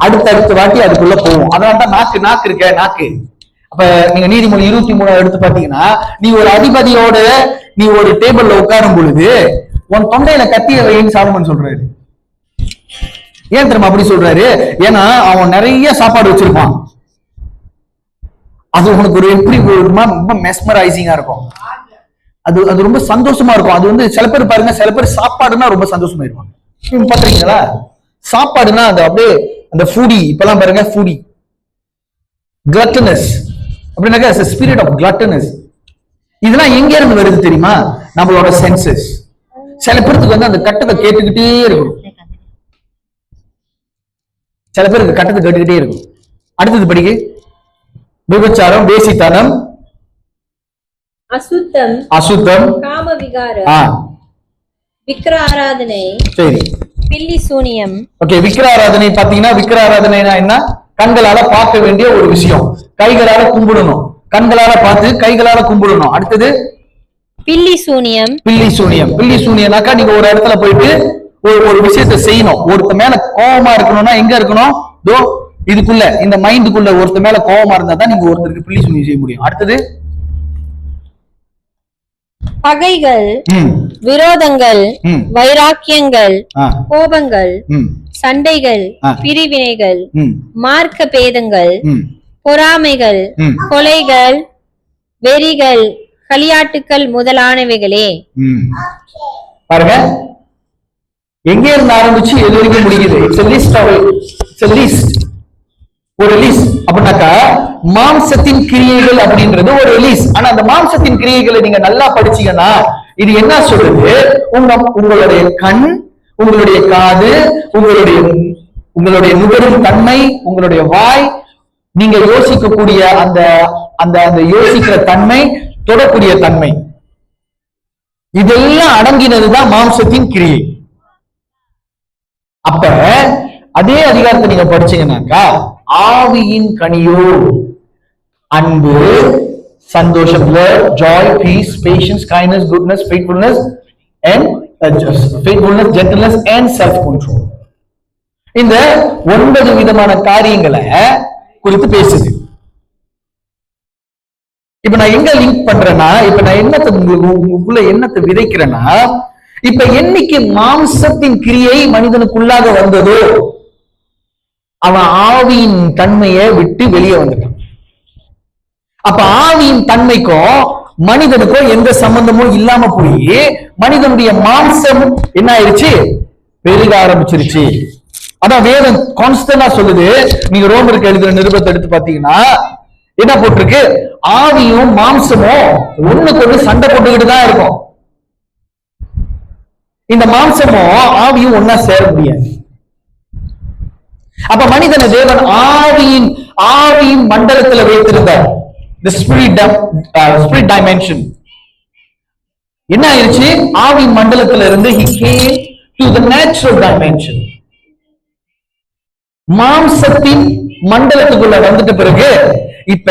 அடுத்த வாட்டி அதுக்குள்ள போகும். அதனாலதான் நாக்கு இருக்க நாக்கு. அப்ப நீங்க நீதிமொழி 23 எடுத்து பாத்தீங்கன்னா, நீ ஒரு அதிபதியோட நீ ஒரு டேபிள்ல உட்காரும் பொழுது உன் தொண்டையில கத்திய வைன்னு சாலமன் சொல்றாரு. ஏன் தெரியுமா அப்படி சொல்றாரு? ஏன்னா அவன் நிறைய சாப்பாடு வச்சிருப்பான். அது உனக்கு ஒரு எப்படி ரொம்ப மெஸ்மரைசிங்கா இருக்கும். அது ரொம்ப சந்தோஷமா இருக்கும். அது வந்து சில பேர் பாருங்க, சில பேர் சாப்பாடுனா ரொம்ப சந்தோஷமா இருப்பாங்க. பாத்துறீங்களா? சாப்பாடுனா அது அப்படியே அந்த ஃபுடி. இப்பெல்லாம் பாருங்க, ஃபுடி gluttonous அப்படின்னாக்கா ஸ்பிரிட் ஆஃப் gluttonous. இதெல்லாம் எங்க இருந்து வருது தெரியுமா? நம்மளோட சென்சஸ். சில பேருக்கு வந்து அந்த கட்டத்தை கேட்டுக்கிட்டே இருக்கும். சில பேருக்கு கட்டத்தை கேட்டுக்கிட்டே இருக்கும். அடுத்தது படிக்க, விபச்சாரம், வேசித்தனம், அசுத்தம், காம விகாரம், விக்கிர ஆராதனை, சரி, பில்லி சூனியம். ஓகே, விக்கிர ஆராதனை பாத்தீங்கன்னா, விக்கிர ஆராதனைனா என்ன? கண்களால பார்க்க வேண்டிய ஒரு விஷயம். கைகளால கும்பிடணும், கண்களால பார்த்து கைகளால கும்பிடணும். அடுத்தது பில்லி சூனியம். பில்லி சூனியம்னாக்கா நீங்க ஒரு இடத்துல போயிட்டு ஒரு விஷயத்தை செய்யணும். ஒருத்த மேல கோபமா இருக்கணும்னா எங்க இருக்கணும்? இதுக்குள்ள, இந்த மைண்டுக்குள்ள ஒருத்த மேல கோபமா இருந்தா தான் நீங்க ஒருத்தருக்கு பில்லி சூனியம் செய்ய முடியும். அடுத்தது பகைகள், விரோதங்கள், வைராக்கியங்கள், கோபங்கள், சண்டைகள், பிரிவினைகள், மார்க்க பேதங்கள், பொறாமைகள், கொலைகள், வெறிகள், களியாட்டுக்கள் முதலானவைகளே. பாருங்க, எங்க இருந்து ஆரம்பிச்சு எது வரைக்கும் முடிக்குது? ஒரு லிஸ்ட். அப்படின்னாக்கா மாம்சத்தின் கிரியைகள் அப்படின்றது ஒரு லிஸ்ட். ஆனா அந்த மாம்சத்தின் கிரியைகளை நீங்க நல்லா படிச்சீங்கன்னா இது என்ன சொல்றது? உங்களுடைய கண், உங்களுடைய காது, உங்களுடைய நுகரும் தன்மை, உங்களுடைய வாய், நீங்க யோசிக்கக்கூடிய அந்த அந்த அந்த யோசிக்கிற தன்மை, தொடக்கூடிய தன்மை, இதெல்லாம் அடங்கினதுதான் மாம்சத்தின் கிரியை. அப்ப அதே அதிகாரத்தை நீங்க படிச்சீங்கன்னாக்கா, ஆவியின் கனியோ அன்பு, சந்தோஷம், joy, peace, patience, kindness, goodness, faithfulness gentleness and self control. இந்த 9 விதமான காரியங்களை குறித்து பேசுது. இப்ப நான் எங்க லிங்க் பண்றேன்னா, இப்ப நான் என்னத்தை விதைக்கிறேன்னா, இப்ப என்னைக்கு மாம்சத்தின் கிரியை மனிதனுக்குள்ளாக வந்ததோ அவன் ஆவியின் தன்மையை விட்டு வெளியே வந்துட்டான். அப்ப ஆவியின் தன்மைக்கும் மனிதனுக்கும் எந்த சம்பந்தமும் இல்லாம போய் மனிதனுடைய மாம்சம் என்ன ஆயிடுச்சு? பெருக ஆரம்பிச்சிருச்சு. அதான் வேதம் கான்ஸ்டன்டா சொல்லுது. நீங்க ரோமருக்கு எழுதுற நிருபத்தை எடுத்து பாத்தீங்கன்னா என்ன போட்டிருக்கு? ஆவியும் மாம்சமும் ஒண்ணுக்கு ஒண்ணு சண்டை போட்டுக்கிட்டு தான் இருக்கும். இந்த மாம்சமும் ஆவியும் ஒன்னா சேர முடியாது. அப்ப மனிதனை தேவன் ஆவியின் மண்டலத்தில் வைத்திருந்தார். The spirit dimension என்ன ஆயிடுச்சு? ஆவியின் மண்டலத்துல இருந்து he came to the natural dimension. மாம்சத்தின் மண்டலத்துக்குள்ள வந்துட்ட பிறகு இப்ப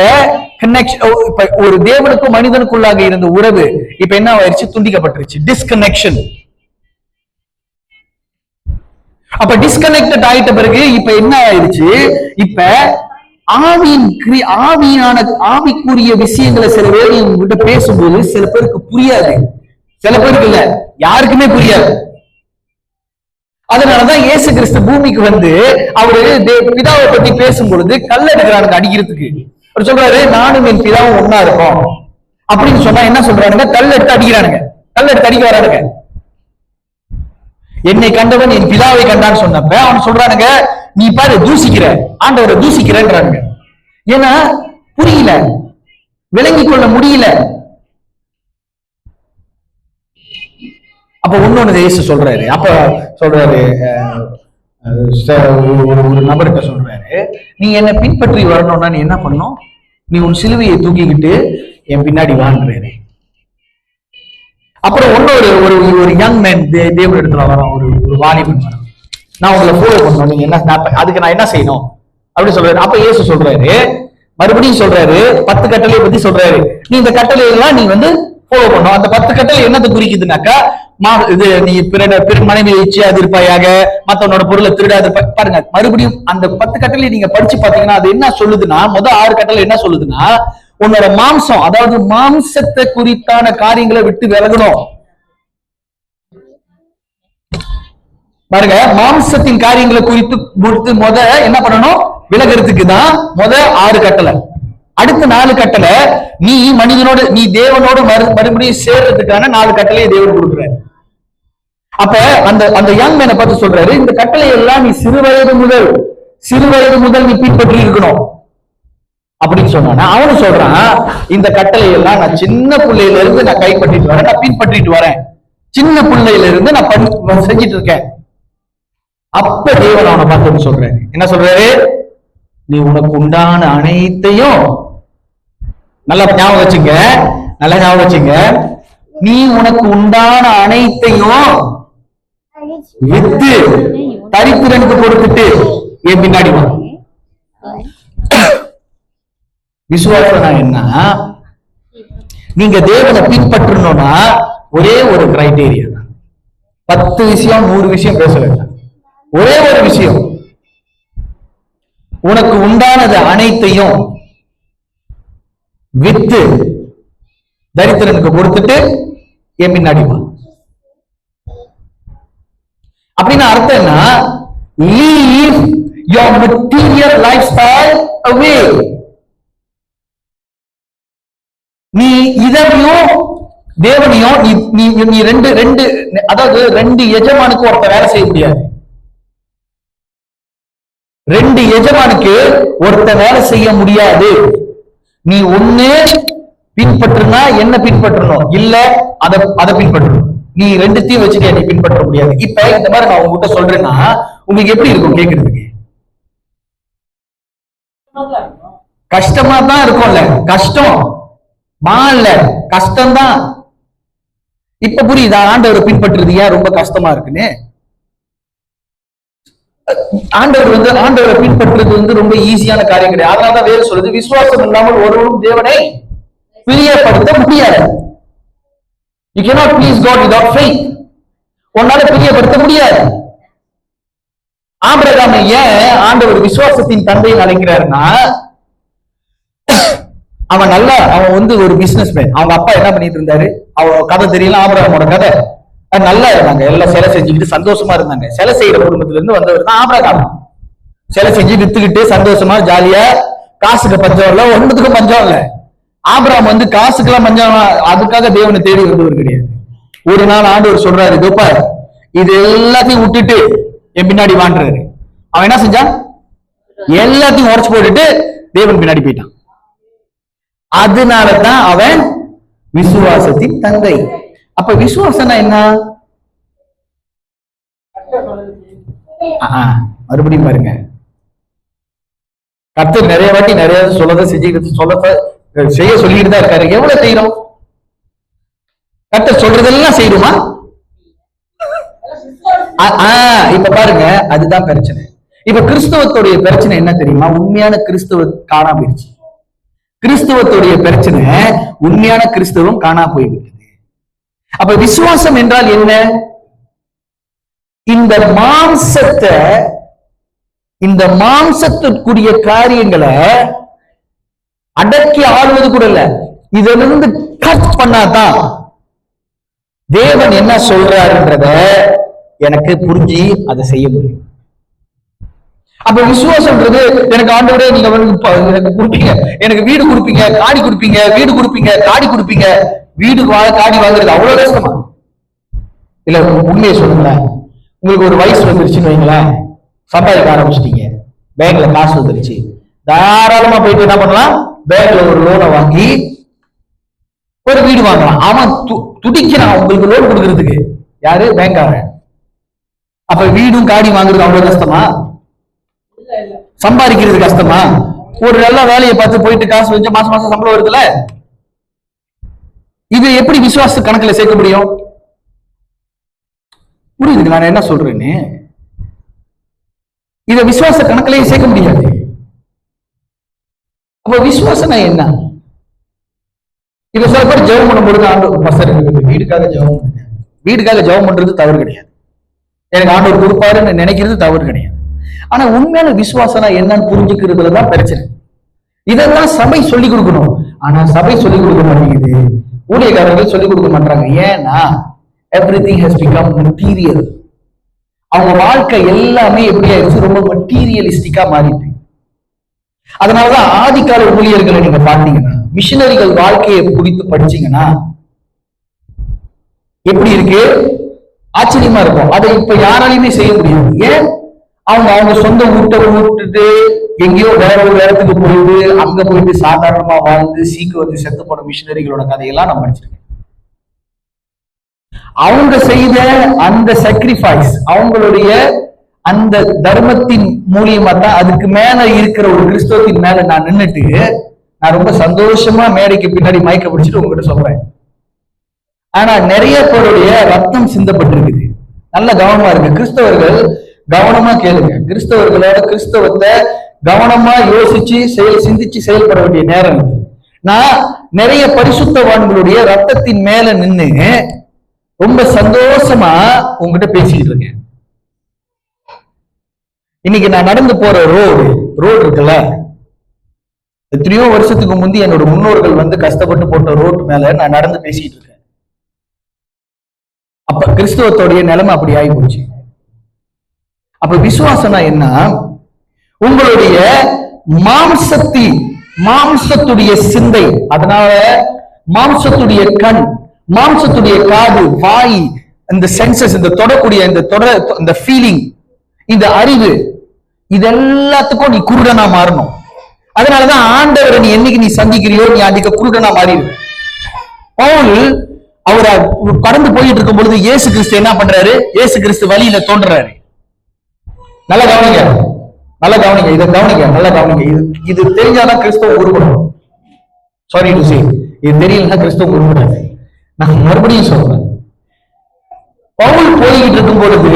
கனெக்ஷன், இப்ப ஒரு தேவனுக்கும் மனிதனுக்குள்ளாக இருந்த உறவு இப்ப என்ன ஆயிடுச்சு? துண்டிக்கப்பட்டுருச்சு. டிஸ்கனெக்ஷன். அப்ப டிஸ்கனெக்டட் ஆயிட்ட பிறகு இப்ப என்ன ஆயிடுச்சு? இப்ப ஆவிக்குரிய விஷயங்களை சில பேர் உங்ககிட்ட பேசும்போது சில பேருக்கு புரியாது, சில பேருக்கு இல்ல, யாருக்குமே புரியாது. அதனாலதான் இயேசு கிறிஸ்து பூமிக்கு வந்து அவரு பிதாவை பத்தி பேசும் பொழுது கல் எடுக்கிறானுங்க அடிக்கிறதுக்கு. அவர் சொல்றாரு, நானும் என் பிதாவும் ஒன்னா இருக்கோம் அப்படின்னு சொன்னா என்ன சொல்றானுங்க? கல் எடுத்து அடிக்கிறானுங்க, கல் எடுத்து அடிக்க வரானுங்க. என்னை கண்டவன் என் பிதாவை கண்டான்னு சொன்னப்ப அவன் சொல்றானுங்க, நீ பாரு தூசிக்கிற, ஆண்டவரை தூசிக்கிறேன்றானுங்க. ஏன்னா புரியல, விளங்கிக் கொள்ள முடியல. அப்ப ஒன்னொன்னு இயேசு சொல்றாரு. அப்ப சொல்றாரு, ஒரு நபர்கிட்ட சொல்றாரு, நீ என்ன பின்பற்றி வரணும்னா நீ என்ன பண்ணும்? நீ உன் சிலுவையை தூக்கிக்கிட்டு என் பின்னாடி வாங்குறாரு. அப்புறம் ஒன்னொரு ஒரு யங் மேன் தேவன் இடத்துல வரோம், ஒரு வாலிபன் வரும், நான் உங்களை ஃபாலோ பண்ணணும், நீங்க என்ன, அதுக்கு நான் என்ன செய்யணும் அப்படின்னு சொல்றாரு. அப்ப இயேசு சொல்றாரு, மறுபடியும் சொல்றாரு, 10 கட்டளையை பத்தி சொல்றாரு. நீ இந்த கட்டளையெல்லாம் நீ வந்து ஃபாலோ பண்ணும். அந்த 10 கட்டளை என்னத்தை குறிக்குதுனாக்கா, இது நீ பிற மனைவி இச்சையாது இருப்பாயாக, மத்தவனோட பொருளை திருடாது. பாருங்க, மறுபடியும் அந்த 10 கட்டளை நீங்க படிச்சு பாத்தீங்கன்னா அது என்ன சொல்லுதுன்னா, முதல் 6 கட்டளை என்ன சொல்லுதுன்னா, உன்னோட மாம்சம், அதாவது மாம்சத்தை குறித்தான காரியங்களை விட்டு விலகணும். பாருங்க, மாம்சத்தின் காரியங்களை குறித்து முத என்ன பண்ணணும்? விலகிறதுக்கு தான் முத 6 கட்டளை. அடுத்த 4 கட்டளை நீ மனிதனோடு, நீ தேவனோடு மறுபடியும் சேர்றதுக்கான 4 கட்டளையை தேவன் கொடுக்குறாரு. அப்ப அந்த யங் மேனை பார்த்து சொல்றாரு, இந்த கட்டளை எல்லாம் நீ சிறு வயது முதல் நீ பின்பற்றி இருக்கணும் அப்படின்னு சொன்னா, அவனு சொல்றான், இந்த கட்டளை எல்லாம் நான் சின்ன பிள்ளையில இருந்து நான் கைப்பற்றிட்டு வரேன், நான் பின்பற்றிட்டு வரேன், சின்ன பிள்ளையில இருந்து நான் செஞ்சிட்டு இருக்கேன். அப்ப தேவன் அவனை பார்த்து சொல்றேன், என்ன சொல்றாரு? நீ உனக்கு உண்டான அனைத்தையும் நல்லா ஞாபகம் வச்சுங்க, நீ உனக்கு உண்டான அனைத்தையும் வித்து தரித்திரனுக்கு கொடுத்துட்டு என் பின்னாடி வா. விசுவாசம் என்ன? நீங்க தேவனை பின்பற்றணும்னா ஒரே ஒரு கிரைட்டீரியா தான். 10 விஷயம் 100 விஷயம் பேச வேண்டாம். ஒரே ஒரு விஷயம், உனக்கு உண்டானது அனைத்தையும் வித்து தரித்திரனுக்கு கொடுத்துட்டு என் பின்னாடி வா. அப்படின்னு அர்த்தம் என்ன? leave your material lifestyle away. நீ இதையும் தேவனையும் நீ ரெண்டு அதாவது 2 எஜமானுக்கு ஒருத்த வேலை செய்ய முடியாது. 2 எஜமானுக்கு ஒருத்த வேலை செய்ய முடியாது. நீ ஒண்ணு பின்பற்றுனா என்ன பின்பற்றணும், இல்ல அதை பின்பற்றணும். நீ 2த்தையும் வச்சுக்க நீ பின்பற்ற முடியாது. இப்ப இந்த மாதிரி நான் உங்ககிட்ட சொல்றேன்னா உங்களுக்கு எப்படி இருக்கும் கேட்கறதுக்கு? கஷ்டமா தான் இருக்கும்ல. கஷ்டம் இல்ல, கஷ்டம்தான். இப்ப புரியுதா ஆண்டவரை பின்பற்றுறது ஏன் ரொம்ப கஷ்டமா இருக்குன்னு? ஆண்டவரை பின்பற்றுறது ரொம்ப ஈஸியான காரியம் கிடையாது. அதனாலதான் வேறு சொல்றது, விசுவாசம் இல்லாமல் ஒருவரும் தேவனை பிரியப்படுத்த முடியாது. You cannot please God without faith. உன்னால பிரியப்படுத்த முடியாது. ஆபிரகாமை ஏன் ஆண்டவர் விசுவாசத்தின் தந்தையை அழைக்கிறாருன்னா, அவன் ஒரு பிசினஸ் மேன். அவங்க அப்பா என்ன பண்ணிட்டு இருந்தாரு, அவன் கதை தெரியல, ஆபிரகாமோட கதை. நல்லா இருந்தாங்க, எல்லாம் சிலை செஞ்சுக்கிட்டு சந்தோஷமா இருந்தாங்க. சிலை செய்யற குடும்பத்துல இருந்து வந்தவர் தான் ஆபிரகாம். சிலை செஞ்சு வித்துக்கிட்டு சந்தோஷமா ஜாலியா, காசுக்கு பஞ்சம் இல்ல, ஒன்றுத்துக்கும் பஞ்சம் இல்ல. ஆபிரகாம் காசுக்கெல்லாம் பஞ்சம், அதுக்காக தேவனை தேடி வந்தவர் கிடையாது. ஒரு நாள் ஆண்டவர் சொல்றாரு, இதோப்பா இது எல்லாத்தையும் விட்டுட்டு என் பின்னாடி வாண்டுறாரு. அவன் என்ன செஞ்சான்? எல்லாத்தையும் உடச்சு போட்டுட்டு தேவன் பின்னாடி போயிட்டான். அதனாலதான் அவன் விசுவாசத்தின் தந்தை. அப்ப விசுவாசம்னா என்ன? மறுபடியும் பாருங்க, கர்த்தர் நிறைய வாட்டி நிறைய செய்ய சொல்லிட்டு தான் இருக்காரு. எவ்வளவு செய்யறோம்? கர்த்தர் சொல்றதெல்லாம் செய்யணுமா? இப்ப பாருங்க, அதுதான் பிரச்சனை. இப்ப கிறிஸ்தவத்துடைய பிரச்சனை என்ன தெரியுமா? உண்மையான கிறிஸ்தவ காணாம போயிடுச்சு. கிறிஸ்தவத்துடைய பிரச்சனை உண்மையான கிறிஸ்தவம் காணா போய்விட்டது. அப்ப விசுவாசம் என்றால் என்ன? இந்த மாம்சத்திற்குரிய காரியங்களை அடக்கி ஆளுவது கூட இல்ல, இதிலிருந்து கட் பண்ணாதான் தேவன் என்ன சொல்றாருன்றத எனக்கு புரிஞ்சு அதை செய்ய முடியும். அப்ப விசுவாசம்ன்றது எனக்கு ஆண்டவரே நீங்க எனக்கு கொடுப்பீங்க, எனக்கு வீடு கொடுப்பீங்க, காடி கொடுப்பீங்க, வீடு கொடுப்பீங்க, காடி கொடுப்பீங்க, வீடு காடி வாங்குறது அவ்வளவு கஷ்டமா? இல்ல உண்மையை சொல்லுங்களேன். உங்களுக்கு ஒரு வயசு வந்துருச்சுன்னு வைங்களேன், சம்பாதிக்க ஆரம்பிச்சிட்டீங்க, பேங்க்ல காசு வந்துருச்சு, தாராளமா போயிட்டு என்ன பண்ணலாம்? பேங்க்ல ஒரு லோனை வாங்கி ஒரு வீடு வாங்கலாம். அவன் துடிக்கிறான் உங்களுக்கு லோன் கொடுக்கறதுக்கு. யாரு? பேங்க்காரன். அப்ப வீடும் காடி வாங்குறது அவ்வளவு கஷ்டமா? சம்பாதிக்கிறது கஷ்டமா? ஒரு நல்ல வேலையை பார்த்து போயிட்டு காசு வச்சு மாசம் மாசம் சம்பளம் வருதுல, இது எப்படி விசுவாச கணக்குல சேர்க்க முடியும்? புரியுது நான் என்ன சொல்றேன்னு? இத விசுவாச கணக்கிலேயே சேர்க்க முடியாது. அப்ப விசுவாசம் என்ன? இப்ப சில பேர் ஜெபம் பண்ணும்போது ஆண்டவர் வீடுக்காக ஜெபம் பண்ணுங்க, வீடுக்காக ஜெபம் பண்றது தவறு கிடையாது, எனக்கு ஆண்டவர் கொடுப்பாருன்னு நினைக்கிறது தவறு கிடையாது. ஆனா உண்மையான விசுவாசம் என்னன்னு புரிஞ்சுக்கிறதுலதான் பிரச்சனை. இதெல்லாம் சபை சொல்லிக் கொடுக்கணும். ஆனா சபை சொல்லிக் கொடுக்க மாட்டேங்குது, ஊழியக்காரர்கள் சொல்லிக் கொடுக்க மாட்டாங்க. ஏன்னா everything has become material. அவங்க வாழ்க்கை எல்லாமே எப்படி ஆயிடுச்சு? ரொம்ப மெட்டீரியலிஸ்டிக்கா மாறிட்டு. அதனாலதான் ஆதிகால ஊழியர்களை நீங்க பாத்தீங்கன்னா, மிஷினரிகள் வாழ்க்கையை குறித்து படிச்சீங்கன்னா எப்படி இருக்கு? ஆச்சரியமா இருக்கும். அதை இப்ப யாராலையுமே செய்ய முடியாது. ஏன்? அவங்க சொந்த வீட்டை விட்டுட்டு எங்கேயோ வேற ஒரு இடத்துக்கு போயிட்டு அங்க போயிட்டு சாதாரணமா வாழ்ந்து சீக்கிரம் வந்து செத்து போன மிஷினரிகளோட கதையெல்லாம் நான் படிச்சிருக்கேன். அவங்க செய்த அந்த சாக்ரிஃபைஸ், அவங்களுடைய அந்த தர்மத்தின் மூலியமா தான் அதுக்கு மேல இருக்கிற ஒரு கிறிஸ்தவத்தின் மேல நான் நின்னுட்டு நான் ரொம்ப சந்தோஷமா மேடைக்கு பின்னாடி மயக்க பிடிச்சிட்டு உங்ககிட்ட சொல்றேன். ஆனா நிறைய பேருடைய ரத்தம் சிந்தப்பட்டிருக்குது. நல்ல கவனமா இருக்கு. கிறிஸ்தவர்கள் கவனமா கேளுங்க. கிறிஸ்தவர்களோட கிறிஸ்தவத்தை கவனமா யோசிச்சு சிந்திச்சு செயல்பட வேண்டிய நேரம். நான் நிறைய பரிசுத்தவான்களுடைய ரத்தத்தின் மேல நின்னு ரொம்ப சந்தோஷமா உங்ககிட்ட பேசிக்கிட்டு இருக்கேன். இன்னைக்கு நான் நடந்து போற ரோடு இருக்குல்ல, எத்தனையோ வருஷத்துக்கு முந்தி என்னோட முன்னோர்கள் வந்து கஷ்டப்பட்டு போட்ட ரோடு மேல நான் நடந்து பேசிட்டு இருக்கேன். அப்ப கிறிஸ்தவத்தோடைய நிலைமை அப்படி ஆகி போச்சு. அப்ப விசுவாசம்னா என்ன? உங்களுடைய மாம்சத்துடைய சிந்தை, அதனால மாம்சத்துடைய கண், மாம்சத்துடைய காது, வாய், இந்த சென்சஸ், இந்த தொடக்கூடிய இந்த ஃபீலிங், இந்த அறிவு, இது எல்லாத்துக்கும் நீ குருடனா மாறணும். அதனாலதான் ஆண்டவரை நீ என்னைக்கு நீ சந்திக்கிறியோ நீ அன்னைக்கு குருடனா மாறிடு. பவுல் அவரை கடந்து போயிட்டு இருக்கும் பொழுது இயேசு கிறிஸ்து என்ன பண்றாரு? இயேசு கிறிஸ்து வழியில தோன்றாரு. நல்லா கவனிங்க, இதை கவனிங்க, நல்லா கவனிங்க. இது தெரிஞ்சாதான் கிறிஸ்தவ உருப்படும். சாரி டு சே, இது தெரியலன்னா கிறிஸ்தவ உருப்படாது. நான் மறுபடியும் சொல்றேன். பவுல் போய்கிட்டு இருக்கும் பொழுது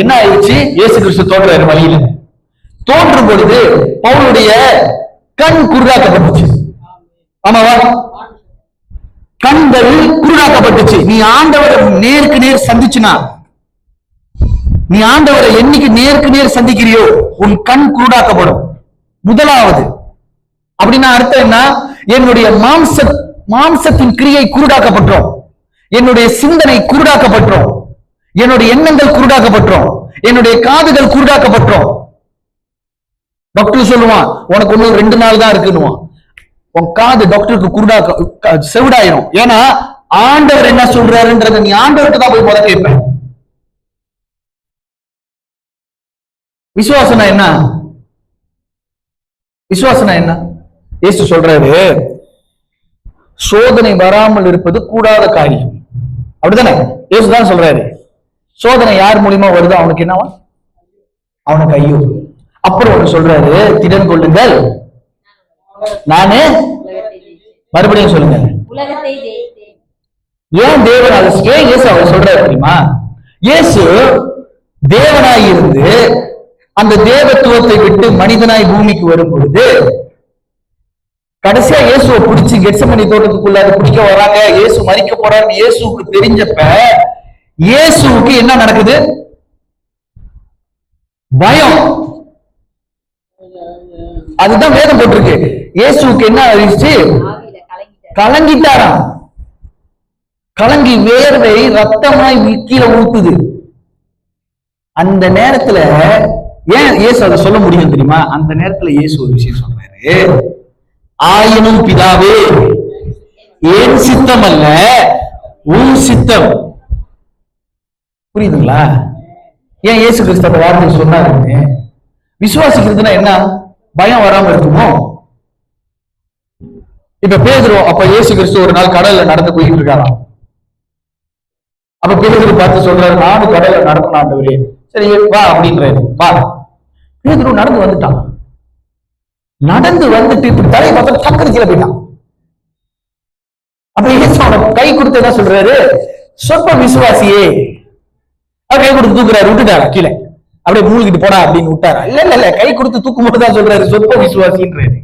என்ன ஆயிடுச்சு? இயேசு கிறிஸ்து தோன்றாரு வழியில. தோன்றும் பொழுது பவுலுடைய கண் குருடாக்கப்பட்டுச்சு. ஆமாவா? கண்கள் குருடாக்கப்பட்டுச்சு. நீ ஆண்டவரை நேருக்கு நேர் சந்திச்சுனா, நீ ஆண்டவரை என்னைக்கு நேருக்கு நேர் சந்திக்கிறியோ உன் கண் குருடாக்கப்படும். முதலாவது அப்படின்னா அர்த்தம் என்ன? என்னுடைய மாம்சத்தின் கிரியை குருடாக்கப்பட்டோம், என்னுடைய சிந்தனை குருடாக்கப்பட்டோம், என்னுடைய எண்ணங்கள் குருடாக்கப்பட்டோம், என்னுடைய காதுகள் குருடாக்கப்பட்டோம். டாக்டர் சொல்லுவான் உனக்கு இன்னும் 2 நாள் தான் இருக்குன்னுவான். உன் காது டாக்டருக்கு செவிடாயிரும். ஏன்னா ஆண்டவர் என்ன சொல்றாருன்றத நீ ஆண்டவருக்கு தான் போய் முதல்ல கேட்பேன். விசுவாசனா என்ன? இயேசு சொல்றாரு, சோதனை வராமல் இருப்பது கூடாத காரியம். அப்படித்தானே? இயேசு தான் சொல்றாரு. சோதனை யார் மூலியமா வருதோ அவனுக்கு என்னவா? அவனுக்கு ஐயோ. அப்புறம் ஒண்ணு சொல்றாரு, திடன் கொள்ளுங்கள், நானு மறுபடியும் சொல்லுங்க. ஏன் தேவன் ஏன் இயேசு அவர் சொல்றாரு தெரியுமா? இயேசு தேவனாய் இருந்து அந்த தேவத்துவத்தை விட்டு மனிதனாய் பூமிக்கு வரும் பொழுது கடைசியா இயேசுவை பிடிச்சு கெத்செமனி தோட்டத்துக்குள்ள பிடிக்க வராங்க. இயேசு மரிக்க போறாருன்னு இயேசுக்கு தெரிஞ்சப்ப இயேசுவுக்கு என்ன நடக்குது? பயம். அதுதான் வேதம் போட்டிருக்கு. இயேசுக்கு என்ன ஆயிடுச்சு? கலங்கிட்டாராம். கலங்கி வேர்வை ரத்தமாய் கீழே ஊத்துது. அந்த நேரத்துல ஏன் இயேசு அதை சொல்ல முடியும் தெரியுமா? அந்த நேரத்துல இயேசு ஒரு விஷயம் சொல்றாரு, ஆயினும் பிதாவே என் சித்தம் அல்ல உன் சித்தம். புரியுதுங்களா? ஏன் இயேசு கிறிஸ்து அந்த வார்த்தை சொன்னாருன்னு? விசுவாசிக்கிறதுனா என்ன? பயம் வராம இருக்குமோ? இப்ப பேதுரு, அப்ப இயேசு கிறிஸ்து ஒரு நாள் கடல்ல நடந்து போயிட்டு இருக்காராம். அப்ப பேதுரு பார்த்து சொல்றாரு, நானும் கடல்ல நடக்கணும் ஆண்டவரே. சரி வா அப்படின்றாரு. வா. பேதுரு நடந்து வந்துட்டான். நடந்து வந்துட்டு இப்படி தலையை பார்த்தா டக்குனு கீழே போயிட்டான். அப்ப இயேசு அவனை கை கொடுத்து என்ன சொல்றாரு? சொற்ப விசுவாசியே. கை கொடுத்து தூக்குறாரு, விட்டுட்டாரா கீழே? அப்படியே மூழ்கிட்டு போடா அப்படின்னு விட்டாரா? இல்ல இல்ல இல்ல, கை கொடுத்து தூக்கும் போதுதான் சொல்றாரு சொற்ப விசுவாசின்றாரு.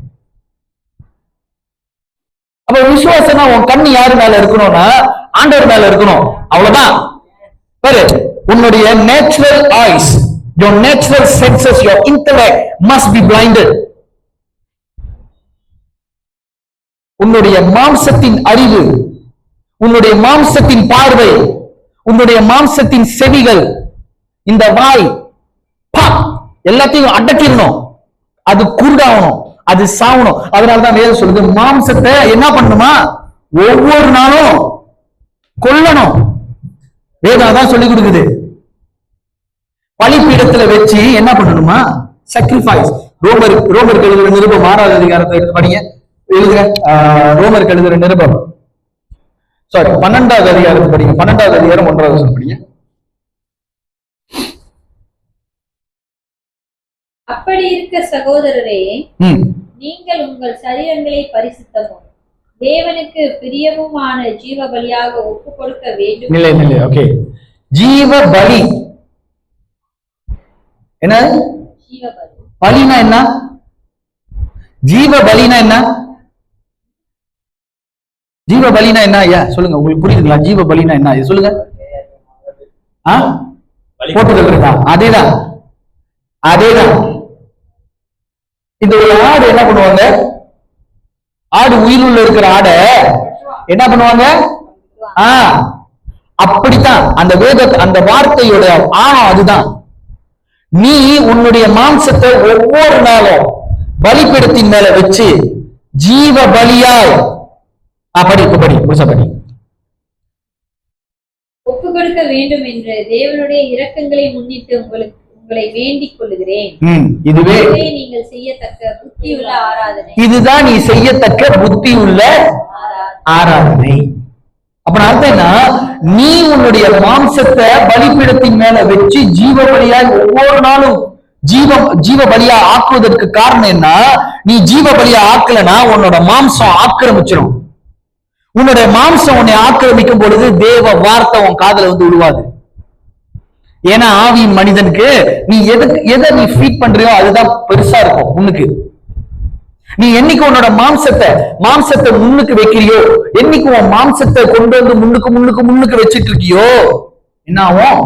அப்ப விசுவாசம்னா உன் கண்ணு யாரு மேல இருக்கணும்னா ஆண்டவர் மேல இருக்கணும். அவ்வளவுதான். பாரு, உன்னுடைய natural eyes, your natural senses, your intellect must be blinded. உன்னுடைய மாம்சத்தின் அறிவு, உன்னுடைய மாம்சத்தின் பார்வை, உன்னுடைய மாம்சத்தின் செவிகள், இந்த வாய் எல்லாத்தையும் அடக்கிடணும். அது குருடாகணும், அது சாவணும். அதனாலதான் வேதம் சொல்லுது, மாம்சத்தை என்ன பண்ணணுமா? ஒவ்வொரு நாளும் கொல்லணும். வேதம் தான் சொல்லி கொடுக்குது. பலிப்பீடத்துல வச்சு என்ன பண்ணணுமா? சாக்ரிஃபைஸ். ரோமருக்கு எழுதுற நிருபம் 6வது அதிகாரத்தை எடுத்து படிங்க. எழுதுங்க. ரோமருக்கு எழுதுற நிருபம், சாரி 12வது அதிகாரத்தை படிங்க. 12வது அதிகாரம் 1வது வசனம் படிங்க. அப்படி இருக்க சகோதரரே, நீங்கள் உங்கள் சரீரங்களை பரிசுத்தமும் தேவனுக்கு பிரியமுமான ஜீவ பலியாக ஒப்பு கொடுக்க வேண்டும். இல்லை இல்லை, ஓகே. ஜீவ பலி என்ன? ஜீவ பலி. பலினா என்ன? ஜீவ பலினா என்ன? ஜீவ பலினா என்ன? ஐயா சொல்லுங்க, உங்களுக்கு புரியுதுங்களா? ஜீவ பலினா என்ன சொல்லுங்க. போட்டுதல் இருக்கா? அதேதான், அதேதான். இந்த ஒரு ஆடு என்ன பண்ணுவாங்க? ஆடு உயிருள்ள இருக்கிற ஆடை என்ன பண்ணுவாங்க? அப்படித்தான் அந்த வேத அந்த வார்த்தையோட ஆழம் அதுதான். நீ உன்னுடைய மாம்சத்தை ஒவ்வொரு நாளும் பலிபீடத்தின் மேல வச்சு ஜீவ பலியாய் படி புதுசா படி ஒப்பு கொடுக்க வேண்டும் என்று தேவனுடைய இரக்கங்களை முன்னிட்டு உங்களை வேண்டிக் கொள்ளுகிறேன். இதுவே நீங்கள் செய்யத்தக்க புத்தியுள்ள ஆராதனை. இதுதான் நீ செய்யத்தக்க புத்தி உள்ள ஆராதனை. அப்ப அர்த்தம் என்ன? நீ உன்னுடைய மாம்சத்தை பலிபீடத்தின் மேல வச்சு ஜீவ பலியாய் ஒவ்வொரு நாளும் ஜீவ பலியா ஆக்குவதற்கு காரணம் என்ன? நீ ஜீவ பலியா ஆக்கலனா உன்னோட மாம்சம் ஆக்கிரமிச்சிடும். உன்னுடைய மாம்சம் உன்னை ஆக்கிரமிக்கும் பொழுது தேவ வார்த்தை உன் காதுல வந்து விழுவாது. ஏன்னா ஆவியின் மனிதனுக்கு நீ எதை நீ ஃபீட் பண்றியோ அதுதான் பெருசா இருக்கும் உனக்கு. நீ என்னைக்கு உன்னோட மாம்சத்தை முன்னுக்கு வைக்கிறியோ, என்னைக்கு உன் மாம்சத்தை கொண்டு வந்து முன்னுக்கு வச்சிட்டு இருக்கியோ என்ன ஆகும்?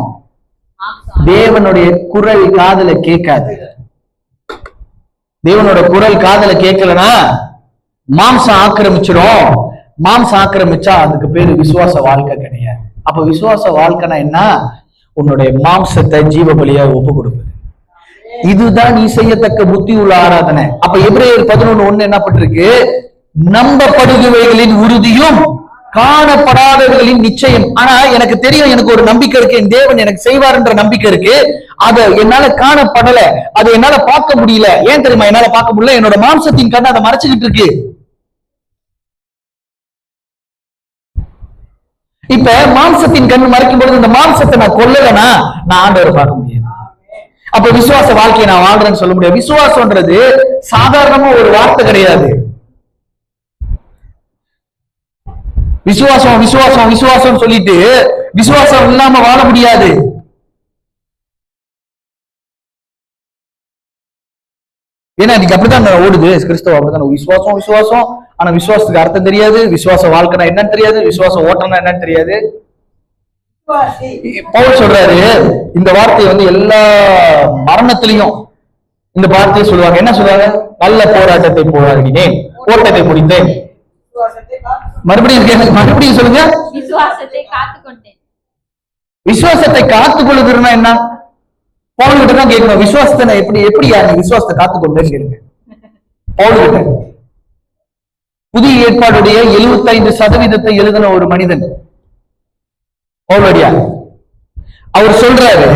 தேவனுடைய குரல் காதுல கேட்காது. தேவனோட குரல் காதுல கேட்கலனா மாம்சம் ஆக்கிரமிச்சிடும். மாம்சம் ஆக்கிரமிச்சா அதுக்கு பேரு விசுவாச வாழ்க்கை கிடையாது. அப்ப விசுவாச வாழ்க்கைனா என்ன? உன்னுடைய மாம்சத்தை ஜீவ பலியா ஒப்பு கொடுப்பது. இதுதான் நீ செய்யத்தக்க புத்தி உள்ள ஆராதனை. அப்ப எபிரேயர் 11:1 என்ன பட்டிருக்கு? நம்பப்படுகிறவைகளின் உறுதியும் காணப்படாதவர்களின் நிச்சயம். ஆனா எனக்கு தெரியும், எனக்கு ஒரு நம்பிக்கை இருக்கு, என் தேவன் எனக்கு செய்வார்ன்ற நம்பிக்கை இருக்கு. அதை என்னால காணப்படல, அதை என்னால பார்க்க முடியல. ஏன் தெரியுமா என்னால பார்க்க முடியல? என்னோட மாம்சத்தின் கண்ணை அதை மறைச்சுக்கிட்டு இருக்கு. இப்ப மாம்சத்தின் கண் மறைக்கும் பொழுது இந்த மாம்சத்தை நான் கொல்லலனா நான் ஆண்டவரை பார்க்க முடியாது. அப்ப விசுவாச வாழ்க்கையை நான் வாழ்றேன்னு சொல்ல முடியாது. விசுவாசம்ன்றது சாதாரணமா ஒரு வார்த்தை கிடையாது. விசுவாசம் விசுவாசம் விசுவாசம் சொல்லிட்டு விசுவாசம் இல்லாம வாழ முடியாது. ஏன்னா இன்னைக்கு அப்படித்தான் ஓடுது கிறிஸ்தவம், அப்படித்தான். விசுவாசம் விசுவாசம், ஆனா விசுவாசத்துக்கு அர்த்தம் தெரியாது, விசுவாச வாழ்க்கைனா என்னன்னு தெரியாது, விசுவாச ஓட்டம்னா என்னன்னு தெரியாது. பவுல் சொல்றாரு இந்த வார்த்தையை வந்து எல்லா மரணத்திலையும் இந்த வார்த்தையை சொல்லுவாங்க. என்ன சொல்லுவாங்க? நல்ல போராட்டத்தை போராடினேன், ஓட்டத்தை முடித்தேன். மறுபடியும் சொல்லுங்க. விசுவாசத்தை காத்துக்கொண்டேன். விசுவாசத்தை காத்துக்கொள்ளுதுன்னா என்ன? பவுல் கிட்ட தான் கேட்கணும். விசுவாசத்தை நான் எப்படி நீ விசுவாசத்தை காத்துக்கொண்டேன்னு கேளுங்க பவுல் கிட்ட. புதிய ஏற்பாடுடைய 75% எழுதின ஒரு மனிதன் பவுலடியா. அவர் சொல்றாரு,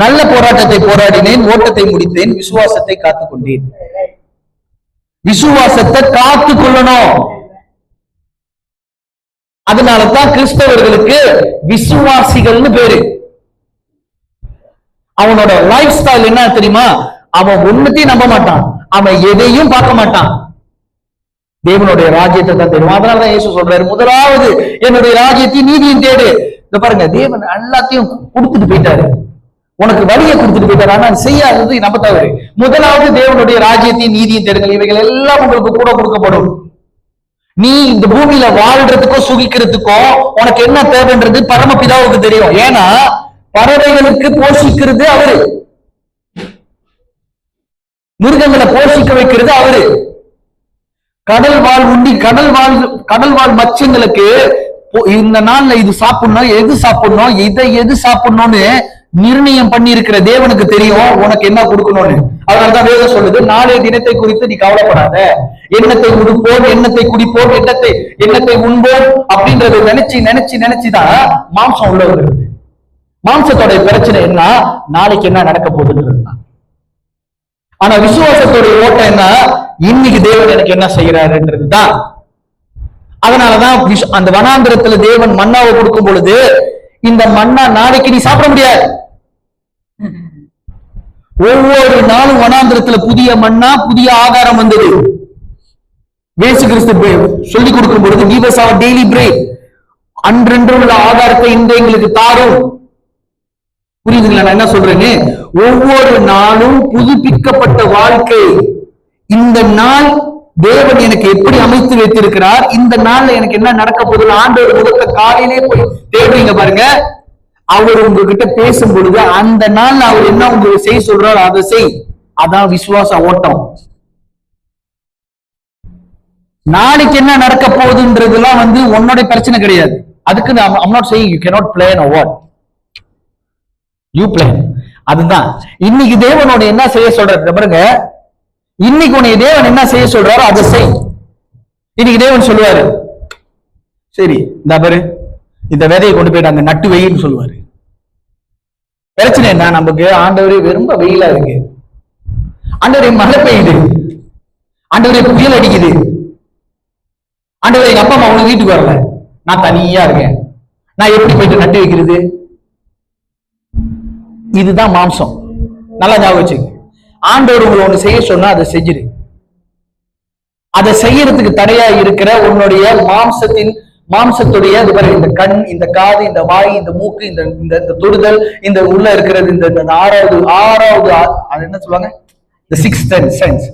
நல்ல போராட்டத்தை போராடினேன், ஓட்டத்தை முடித்தேன், விசுவாசத்தை காத்துக்கொண்டேன். விசுவாசத்தை காத்துக்கொள்ளணும். அதனாலதான் கிறிஸ்தவர்களுக்கு விசுவாசிகள்னு பேரு. அவனோட லைஃப் ஸ்டைல் என்ன தெரியுமா? அவன் ஒண்ணுத்தையும் நம்ப மாட்டான், அவன் எதையும் பார்க்க மாட்டான், தேவனுடைய ராஜ்யத்தை தான் தெரியும். அதனாலதான் இயேசு சொல்றாரு, முதலாவது என்னுடைய ராஜ்யத்தையும் நீதியும் தேடு. இந்த பாருங்க, தேவன் எல்லாத்தையும் கொடுத்துட்டு போயிட்டாரு, உனக்கு வழியை கொடுத்துட்டு போயிட்டாரு. ஆனா செய்யாதது நம்ம தவறு. முதலாவது தேவனுடைய ராஜ்யத்தையும் நீதியும் தேடுங்கள், இவைகள் எல்லாம் உங்களுக்கு கூட கொடுக்கப்படும். நீ இந்த பூமியில வாழ்றதுக்கோ சுகிக்கிறதுக்கோ உனக்கு என்ன தேவைன்றது பரமபிதாவுக்கு தெரியும். ஏன்னா பறவைகளுக்கு போஷிக்கிறது அவரு, மிருகங்களை போஷிக்க வைக்கிறது அவரு. கடல் வாழ் மச்சங்களுக்கு இந்த நாள்ல இது சாப்பிடணும், எது சாப்பிடணும், எது சாப்பிடணும்னு நிர்ணயம் பண்ணி இருக்கிற தேவனுக்கு தெரியும் உனக்கு என்ன கொடுக்கணும்னு. அதனாலதான் வேதம் சொல்லுது, நாளைய தினத்தை குறித்து நீ கவலைப்படாத, எண்ணத்தை உடுப்போம், எண்ணத்தை குடிப்போம், எண்ணத்தை உண்போம் அப்படின்றத நினைச்சுதான் மாம்சம் உள்ள வருது. மாம்சத்தோட பிரச்சனை என்ன? நாளைக்கு என்ன நடக்க போகுதுன்றது தான். ஆனா விசுவாசத்தோட ஓட்டம் என்ன? இன்னைக்கு தேவன் எனக்கு என்ன செய்யறாருன்றது தான். அதனாலதான் அந்த வனாந்திரத்துல தேவன் மன்னாவை கொடுக்கும் பொழுது, இந்த மன்னா நாளைக்கு நீ சாப்பிட முடியாது. ஒவ்வொரு நாளும் வனாந்திரத்துல புதிய மன்னா, புதிய ஆகாரம் வந்தது. இயேசு கிறிஸ்து சொல்லிக் கொடுக்கும் பொழுது, give us our daily bread, அன்றென்று உள்ள ஆகாரத்தை இன்று எங்களுக்கு தாரும். புரியுதுங்களா நான் என்ன சொல்றேன்னு? ஒவ்வொரு நாளும் புதுப்பிக்கப்பட்ட வாழ்க்கை. இந்த நாள் தேவன் எனக்கு எப்படி அமைத்து வைத்திருக்கிறார், இந்த நாள்ல எனக்கு என்ன நடக்க போகுது, ஆண்டவர் முகத்தை காலையிலே போய் தேடுறீங்க பாருங்க. அவர் உங்ககிட்ட பேசும் பொழுது அந்த நாள்ல அவர் என்ன உங்களுக்கு செய்ய சொல்றாரு அதை செய். அதான் விசுவாச ஓட்டம். நாளைக்கு என்ன நடக்க போகுதுன்றதுலாம் வந்து உன்னோட பிரச்சனை கிடையாது. அதுக்கு I'm not saying you cannot plan or what you plan. அதுதான் இன்னைக்கு தேவனோட என்ன செய்ய சொல்றாரு பாருங்க. இன்னைக்கு உன்னை தேவன் என்ன செய்ய சொல்றாரோ அதை செய். இன்னைக்கு தேவன் சொல்லுவாரு, சரி இந்த பாரு இந்த விதையை கொண்டு போயிட்டு அங்க நட்டு வெயின்னு சொல்லுவாரு. பிரச்சனை என்ன? நமக்கு ஆண்டவரே ரொம்ப வெயிலா இருக்கு, ஆண்டவரே மழை பெய்யுது, ஆண்டவரே புயல் அடிக்குது, ஆண்டவரே எங்க அப்பா அம்மா அவங்க வீட்டுக்கு வரல, நான் தனியா இருக்கேன், நான் எப்படி போயிட்டு நட்டு வைக்கிறது? இதுதான் மாம்சம். நல்லா ஞாபகம் வச்சுங்க. ஆண்டவர் உங்களை ஒண்ணு செய்ய சொன்னா அதை செஞ்சிரு. அதை செய்யறதுக்கு தடையா இருக்கிற உன்னுடைய மாம்சத்துடைய இந்த கண், இந்த காது, இந்த வாய், இந்த மூக்கு, இந்த தொடுதல், இந்த உள்ள இருக்கிறது, இந்த ஆறாவது அது என்ன சொல்லுவாங்க, இந்த சிக்ஸ்த் சென்ஸ்,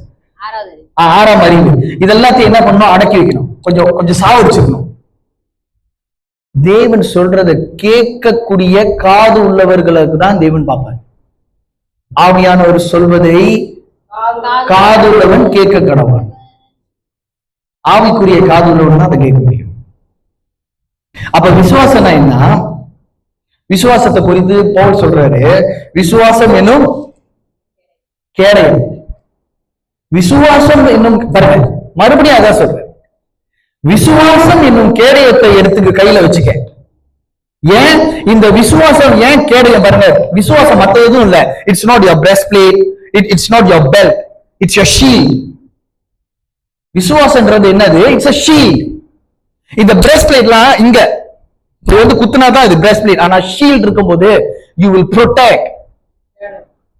ஆறாம் அறிவு, இதெல்லாத்தையும் என்ன பண்ணணும்? அடக்கி வைக்கணும், கொஞ்சம் சாவடிச்சுக்கணும். தேவன் சொல்றதை கேட்கக்கூடிய காது உள்ளவர்களுக்கு தான் தேவன் பார்ப்பார். ஆவியானவர் சொல்வதை காது உள்ளவன் கேட்க கடவான். ஆவிக்குரிய காது உள்ளவன் தான் அதை கேட்க முடியும். அப்ப விசுவாசம் என்ன? விசுவாசத்தை குறித்து பவுல் சொல்றாரு, விசுவாசம் என்னும் கேடயம். விசுவாசம் என்னும் பாருங்க, மறுபடியும் அதான் சொல்ற, விசுவாசம் என்னும் கேடயத்தை எடுத்துக்க கையில வச்சுக்க. ஏன் இந்த விசுவாசம் ஏன் கேடயம்? பாருங்க, விசுவாசம் மற்ற எதுவும் இல்ல. It's not your breastplate, it's not your belt, it's your shield. விசுவாசம்ன்றது என்னது? It's a shield. இந்த பிரஸ்ட் பிளேட்லாம் இங்க இது வந்து குத்துனாதான் இது பிரஸ்ட் பிளேட். ஆனா ஷீல்ட் இருக்கும்போது யூ வில் ப்ரொடெக்ட்.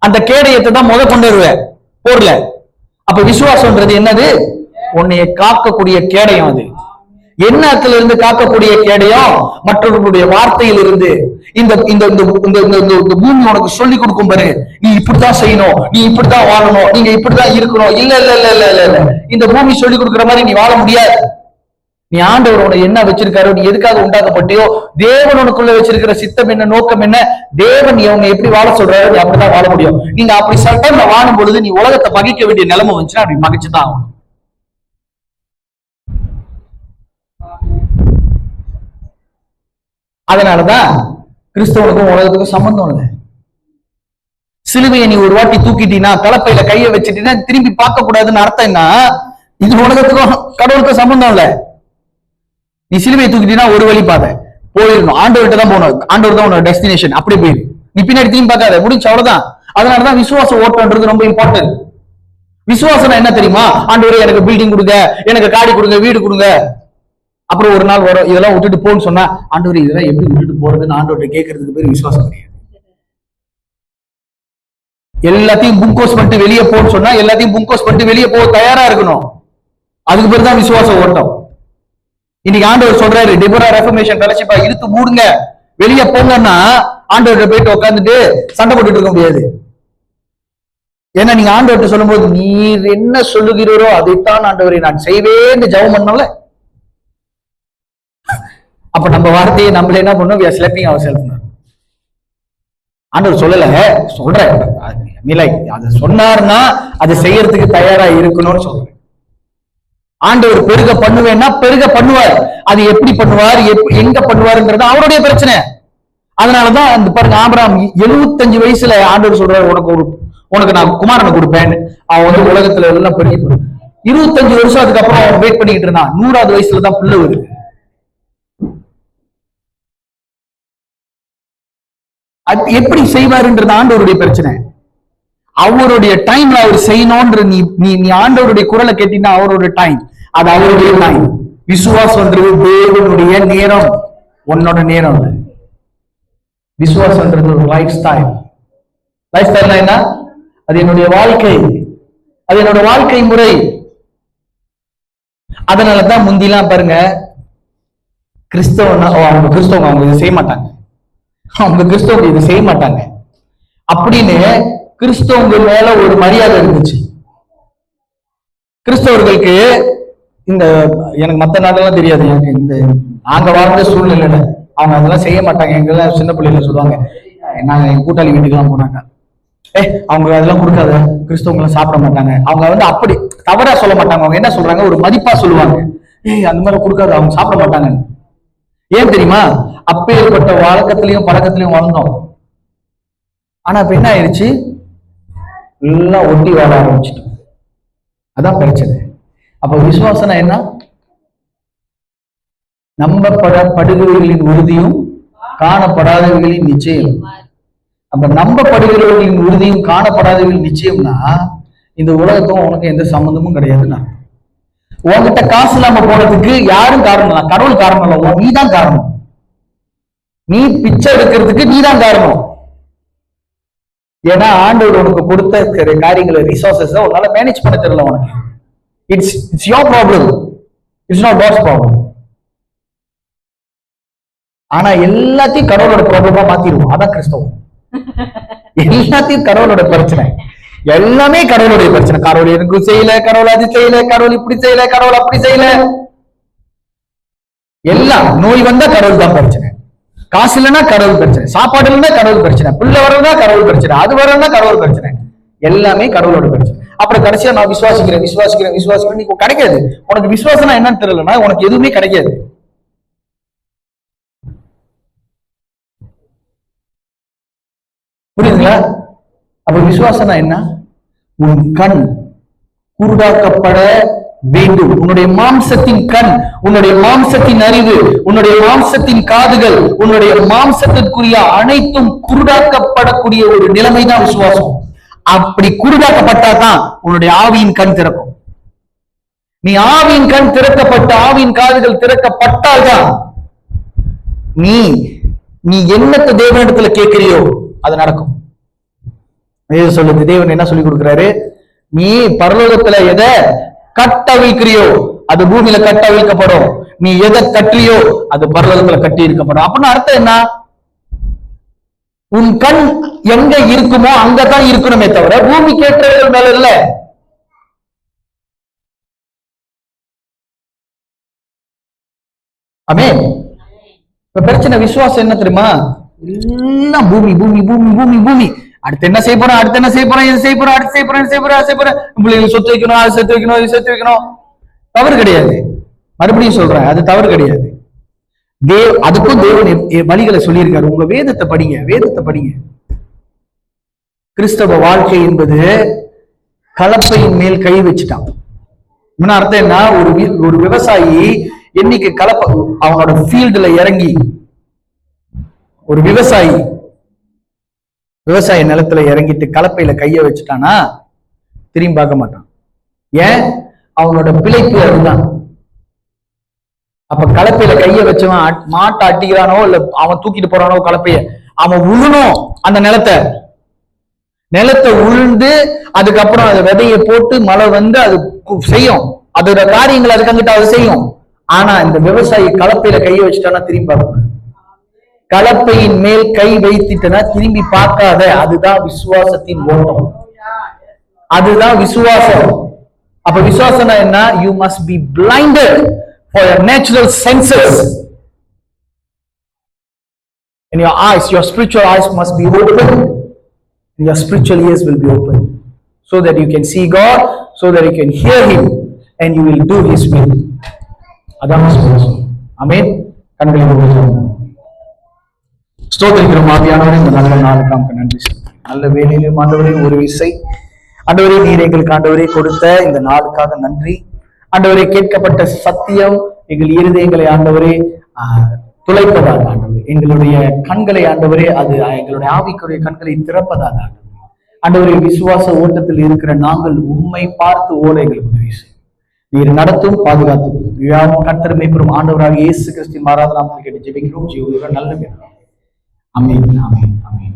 அந்த கேடயத்தை தான் கொண்டு வருவேன் போர்ல. அப்ப விசுவாசம்ன்றது என்னது? உன்னைய காக்கக்கூடிய கேடயம். அது என்னத்துல இருந்து காக்கக்கூடிய கேடயம்? மற்றவர்களுடைய வார்த்தையில் இருந்து. இந்த இந்த இந்த பூமி உனக்கு சொல்லி கொடுக்கும் பாரு, நீ இப்படித்தான் செய்யணும், நீ இப்படித்தான் வாழணும், நீங்க இப்படித்தான் இருக்கணும். இல்ல இல்ல இல்ல இல்ல இல்ல இல்ல, இந்த பூமி சொல்லி கொடுக்குற மாதிரி நீ வாழ முடியாது. நீ ஆண்டவர் உனக்கு என்ன வச்சிருக்காரோ, நீ எதுக்காக உண்டாக்கப்பட்டியோ, தேவன் உனக்குள்ள வச்சிருக்கிற சித்தம் என்ன, நோக்கம் என்ன, தேவன் அவங்க எப்படி வாழ சொல்றாரோ நீ அப்படிதான் வாழ முடியும். நீங்க அப்படி சட்டம் வாழும் பொழுது நீ உலகத்தை மகிக்க வேண்டிய நிலைமை வந்துச்சுன்னா அப்படி மகிச்சுதான் ஆகணும். அதனாலதான் கிறிஸ்தவனுக்கும் உலகத்துக்கும் சம்பந்தம் இல்லை. சிலுவையை நீ ஒரு வாட்டி தூக்கிட்டீங்கன்னா, கலப்பையில கையை வச்சுட்டீங்கன்னா திரும்பி பார்க்க கூடாதுன்னு அர்த்தம் என்ன? இது உலகத்துக்கும் கடவுளுக்கும் சம்பந்தம் இல்லை. நீ சிலுவையை தூக்கிட்டீங்கன்னா ஒரு வழி பாதை போயிடணும், ஆண்டவர்கிட்ட தான் போகணும், ஆண்டவர் தான் உன்னோட டெஸ்டினேஷன், அப்படி போயிரு. நீ பின்னாடி திரும்பி பார்க்காத, முடிஞ்ச அவ்வளவுதான். அதனாலதான் விசுவாச ஓட்டம்ன்றது ரொம்ப இம்பார்ட்டன்ட். விசுவாசம் என்ன தெரியுமா? ஆண்டவரே எனக்கு பில்டிங் கொடுங்க, எனக்கு காடி கொடுங்க, வீடு கொடுங்க. அப்புறம் ஒரு நாள் வரும், இதெல்லாம் விட்டுட்டு போன்னு சொன்னா, ஆண்டவர் இதெல்லாம் எப்படி விட்டுட்டு போறதுன்னு ஆண்டவர்கிட்ட கேட்கறதுக்கு பேர் விசுவாசம் கிடையாது. எல்லாத்தையும் புங்கோஸ் பண்ணிட்டு வெளியே போன்னு சொன்னா, எல்லாத்தையும் புங்கோஸ் பண்ணிட்டு வெளியே போக தயாரா இருக்கணும். அதுக்கு பேர் தான் விசுவாச ஓட்டம். இன்னைக்கு ஆண்டவர் சொல்றாரு, டெபோரா ரெஃபர்மேஷன் ஃபெலோஷிப்பா இழுத்து மூடுங்க, வெளியே போங்கன்னா ஆண்டவர்கிட்ட போயிட்டு உட்காந்துட்டு சண்டை போட்டுட்டு இருக்க முடியாது. ஏன்னா நீங்க ஆண்டவர்கிட்ட சொல்லும் போது, நீர் என்ன சொல்லுகிறீரோ அதைத்தான் ஆண்டவரை நான் செய்வேன்னு ஜெபம் பண்ணல. அப்ப நம்ம வார்த்தையை நம்மள என்ன பண்ணோம்? we are slapping ourselves. ஆண்டவர் சொல்லல, சொல்றேன், அதை சொன்னார்னா அதை செய்யறதுக்கு தயாரா இருக்கணும்னு சொல்றேன். ஆண்டவர் பெருக பண்ணுவேன்னா பெருக பண்ணுவார். அது எப்படி பண்ணுவார், எங்க பண்ணுவாருங்கிறது அவருடைய பிரச்சனை. அதனாலதான் அந்த பாருங்க, ஆபிரகாம் 75 வயசுல ஆண்டவர் சொல்றாரு, உனக்கு நான் குமாரனை கொடுப்பேன். அவன் வந்து உலகத்துல எல்லாம் பெருகி 25 வருஷம் அதுக்கப்புறம் அவன் வெயிட் பண்ணிட்டு இருந்தான். 100வது வயசுலதான் பிள்ளை வருது. அது எப்படி செய்வாருன்றது ஆண்டவருடைய பிரச்சனை. அவருடைய டைம்ல அவர் செய்யணும்ன்ற நீ ஆண்டவருடைய குரலை கேட்டீங்கன்னா அவருடைய டைம், அது அவருடைய டைம். விசுவாசம்ன்றது தேவனுடைய நேரம், உன்னோட நேரம். விசுவாசம்ன்றது ஒரு லைஃப் ஸ்டைல். லைஃப் ஸ்டைல்னா என்ன? அது என்னுடைய வாழ்க்கை, அது என்னோட வாழ்க்கை முறை. அதனாலதான் முந்திலாம் பாருங்க, கிறிஸ்தவனா அவங்க கிறிஸ்தவங்க அவங்க இதை செய்ய மாட்டாங்க, அவங்க கிறிஸ்தவங்க இதை செய்ய மாட்டாங்க அப்படின்னு கிறிஸ்தவங்க மேல ஒரு மரியாதை இருந்துச்சு. கிறிஸ்தவர்களுக்கு இந்த எனக்கு மத்த நாடெல்லாம் தெரியாது, எனக்கு இந்த நாங்க வாழ்ந்த சூழ்நிலையில அவங்க அதெல்லாம் செய்ய மாட்டாங்க. எங்கெல்லாம் சின்ன பிள்ளைல சொல்லுவாங்க, நாங்க எங்க கூட்டாளி வீட்டுக்கெல்லாம் போனாங்க, அவங்க அதெல்லாம் கொடுக்காத, கிறிஸ்தவங்களாம் சாப்பிட மாட்டாங்க. அவங்க வந்து அப்படி தவறா சொல்ல மாட்டாங்க, அவங்க என்ன சொல்றாங்க, ஒரு மதிப்பா சொல்லுவாங்க, அந்த மாதிரி கொடுக்காது, அவங்க சாப்பிட மாட்டாங்க. ஏன் தெரியுமா? அப்பேற்பட்ட வழக்கத்திலையும் பழக்கத்திலையும் வளர்ந்தோம். ஆனா இப்ப என்ன ஆயிடுச்சு, எல்லாம் ஒட்டி வாழ ஆரம்பிச்சிட்டோம். அதான் பிரச்சனை. அப்ப விசுவாசனா என்ன? நம்பப்படுகிறவர்களின் உறுதியும் காணப்படாதவர்களின் நிச்சயம். அப்ப நம்பப்படுகிறவர்களின் உறுதியும் காணப்படாதவர்களின் நிச்சயம்னா இந்த உலகத்தும் உனக்கு எந்த சம்பந்தமும் கிடையாதுன்னா. உன்கிட்ட காசு இல்லாம போனதுக்கு யாரும் காரணம் இல்லை, கடவுள் காரணம் இல்லை, நீ தான் காரணம். நீ பிச்சை எடுக்கிறதுக்கு நீ தான் காரணம். ஏன்னா ஆண்டவர் உனக்கு கொடுத்த காரியங்களை, ரிசோர்சஸ் உன்னால மேனேஜ் பண்ண தெரியல உனக்கு. It's your problem, it's not God's problem. ஆனா எல்லாத்தையும் கடவுளோட ப்ராப்ளமா மாத்திடுவோம். அதான் கிறிஸ்தவம். எல்லாத்தையும் கடவுளோட பிரச்சனை, எல்லாமே கடவுளுடைய பிரச்சனை. கடவுள் எனக்கு செய்யல, கடவுள் அது செய்யல, கடவுள் இப்படி செய்யல, கடவுள் அப்படி செய்யல. எல்லாம் நோய் வந்தா கடவுள் தான் பிரச்சனை, காசு இல்லைன்னா கடவுள் பிரச்சனை, சாப்பாடு இல்லைன்னா கடவுள் பிரச்சனை, பிள்ளை வரணும்னா கடவுள் பிரச்சனை, அது வரணும்னா கடவுள் பிரச்சனை. எல்லாமே கடவுளோட பிரச்சனை. அப்புறம் கடைசியா நான் விசுவாசிக்கிறேன் விசுவாசிக்கிறேன் விசுவாசிக்கிறேன், நீ கிடைக்காது. உனக்கு விசுவாசம்னா என்னன்னு தெரியலன்னா உனக்கு எதுவுமே கிடைக்காது. புரியுதுங்களா? அப்ப விசுவாசம்னா என்ன? உன் கண் குருடாக்கப்பட வேண்டும். உன்னுடைய மாம்சத்தின் கண், உன்னுடைய மாம்சத்தின் அறிவு, உன்னுடைய மாம்சத்தின் காதுகள், உன்னுடைய மாம்சத்திற்குரிய அனைத்தும் குருடாக்கப்படக்கூடிய ஒரு நிலைமைதான் விசுவாசம். அப்படி குருடாக்கப்பட்டாதான் உன்னுடைய ஆவியின் கண் திறக்கும். நீ ஆவியின் கண் திறக்கப்பட்ட, ஆவியின் காதுகள் திறக்கப்பட்டால்தான் நீ என்னத்தை தேவனிடத்துல கேட்கிறியோ அது நடக்கும். சொல்லுது, தேவன் என்ன சொல்லி கொடுக்கிறாரு, நீ பரலோகத்துல எதை கட்டவிழ்க்கிறியோ அது பூமியில கட்டவிழ்க்கப்படும், நீ எதை கட்டியோ அது பரலோகத்துல கட்டி இருக்கப்படும். அப்படின்னு அர்த்தம் என்ன? உன் கண் எங்க இருக்குமோ அங்கதான் இருக்கணுமே தவிர பூமி கேட்டவர்கள் மேல இல்ல. ஆமென். இப்ப பிரச்சனை விசுவாசம் என்ன தெரியுமா? எல்லாம் பூமி பூமி பூமி பூமி பூமி. அடுத்து என்ன செய்ய போறோம், அடுத்து என்ன செய்ய போறோம், இது செய்ய போறோம், அடுத்து செய்ய போறோம், செய்ய போறோம், செய்ய போறோம், பிள்ளைங்களுக்கு சொத்து வைக்கணும், அது சேர்த்து வைக்கணும், இது சேர்த்து வைக்கணும். தவறு கிடையாது. மறுபடியும் சொல்றேன், அது தவறு கிடையாது. அதுக்கும் தேவன் வழிகளை சொல்லியிருக்காரு. உங்க வேதத்தை படிங்க, வேதத்தை படிங்க. கிறிஸ்தவ வாழ்க்கை என்பது கலப்பையின் மேல் கை வச்சுட்டான். அர்த்தம் என்ன? ஒரு விவசாயி என்னைக்கு கலப்பை அவனோட ஃபீல்டுல இறங்கி, ஒரு விவசாய நிலத்துல இறங்கிட்டு கலப்பையில கைய வச்சுட்டானா திரும்பி பார்க்க மாட்டான். ஏன்? அவனோட பிழைப்பு அதுதான். அப்ப கலப்பையில கைய வச்சவன் மாட்டை அட்டிக்கிறானோ இல்ல அவன் தூக்கிட்டு போறானோ கலப்பைய, அவன் உழுணும். அந்த நிலத்தை உழுந்து அதுக்கப்புறம் அதை விதையை போட்டு மழை வந்து அது செய்யும், அதோட காரியங்கள் அதுக்கங்கிட்ட அது செய்யும். ஆனா இந்த விவசாயி கலப்பையில கைய வச்சுட்டானா திரும்பி பார்க்கணும். கலப்பையின் மேல் கை வைத்துட்டனா திரும்பி பார்க்காத. அதுதான் விசுவாசத்தின் ஓட்டம், அதுதான் விசுவாசம். அப்ப விசுவாசம் என்ன? You must be blinded for your natural senses. In your eyes, your spiritual eyes must be open. Your spiritual ears will be open, so that you can see God, so that you can hear Him, and you will do His will. அதான் விசுவாசம். ஆமென். கண்களை மூடுவோம். ஸ்தோத்திரிக்கிறோம் ஆவியானவரே, இந்த நல்ல நாளுக்கு நன்றி. நல்ல வேலையிலும் ஆண்டவரே ஒரு விசை ஆண்டவரே நீர் எங்களுக்கு ஆண்டவரே கொடுத்த இந்த நாளுக்காக நன்றி. ஆண்டவரே கேட்கப்பட்ட சத்தியம் எங்கள் இருதயங்களை ஆண்டவரே துளைப்பதாக ஆண்டவரே, எங்களுடைய கண்களை ஆண்டவரே அது எங்களுடைய ஆவிக்குரிய கண்களை திறப்பதாக ஆண்டவரே, விசுவாச ஓட்டத்தில் இருக்கிற நாங்கள் உம்மை பார்த்து ஓட எங்களுக்கு உதவி செய்யும். நீர் நடத்தும் பாதுகாத்து கர்த்தருமை பெறும் ஆண்டவராக இயேசு கிறிஸ்துவின் மாறாத நாமத்தில் கேட்டு ஜெபிக்கிறோம். ஜீவனுடன் நல்ல ஆமென், ஆமென், ஆமென்.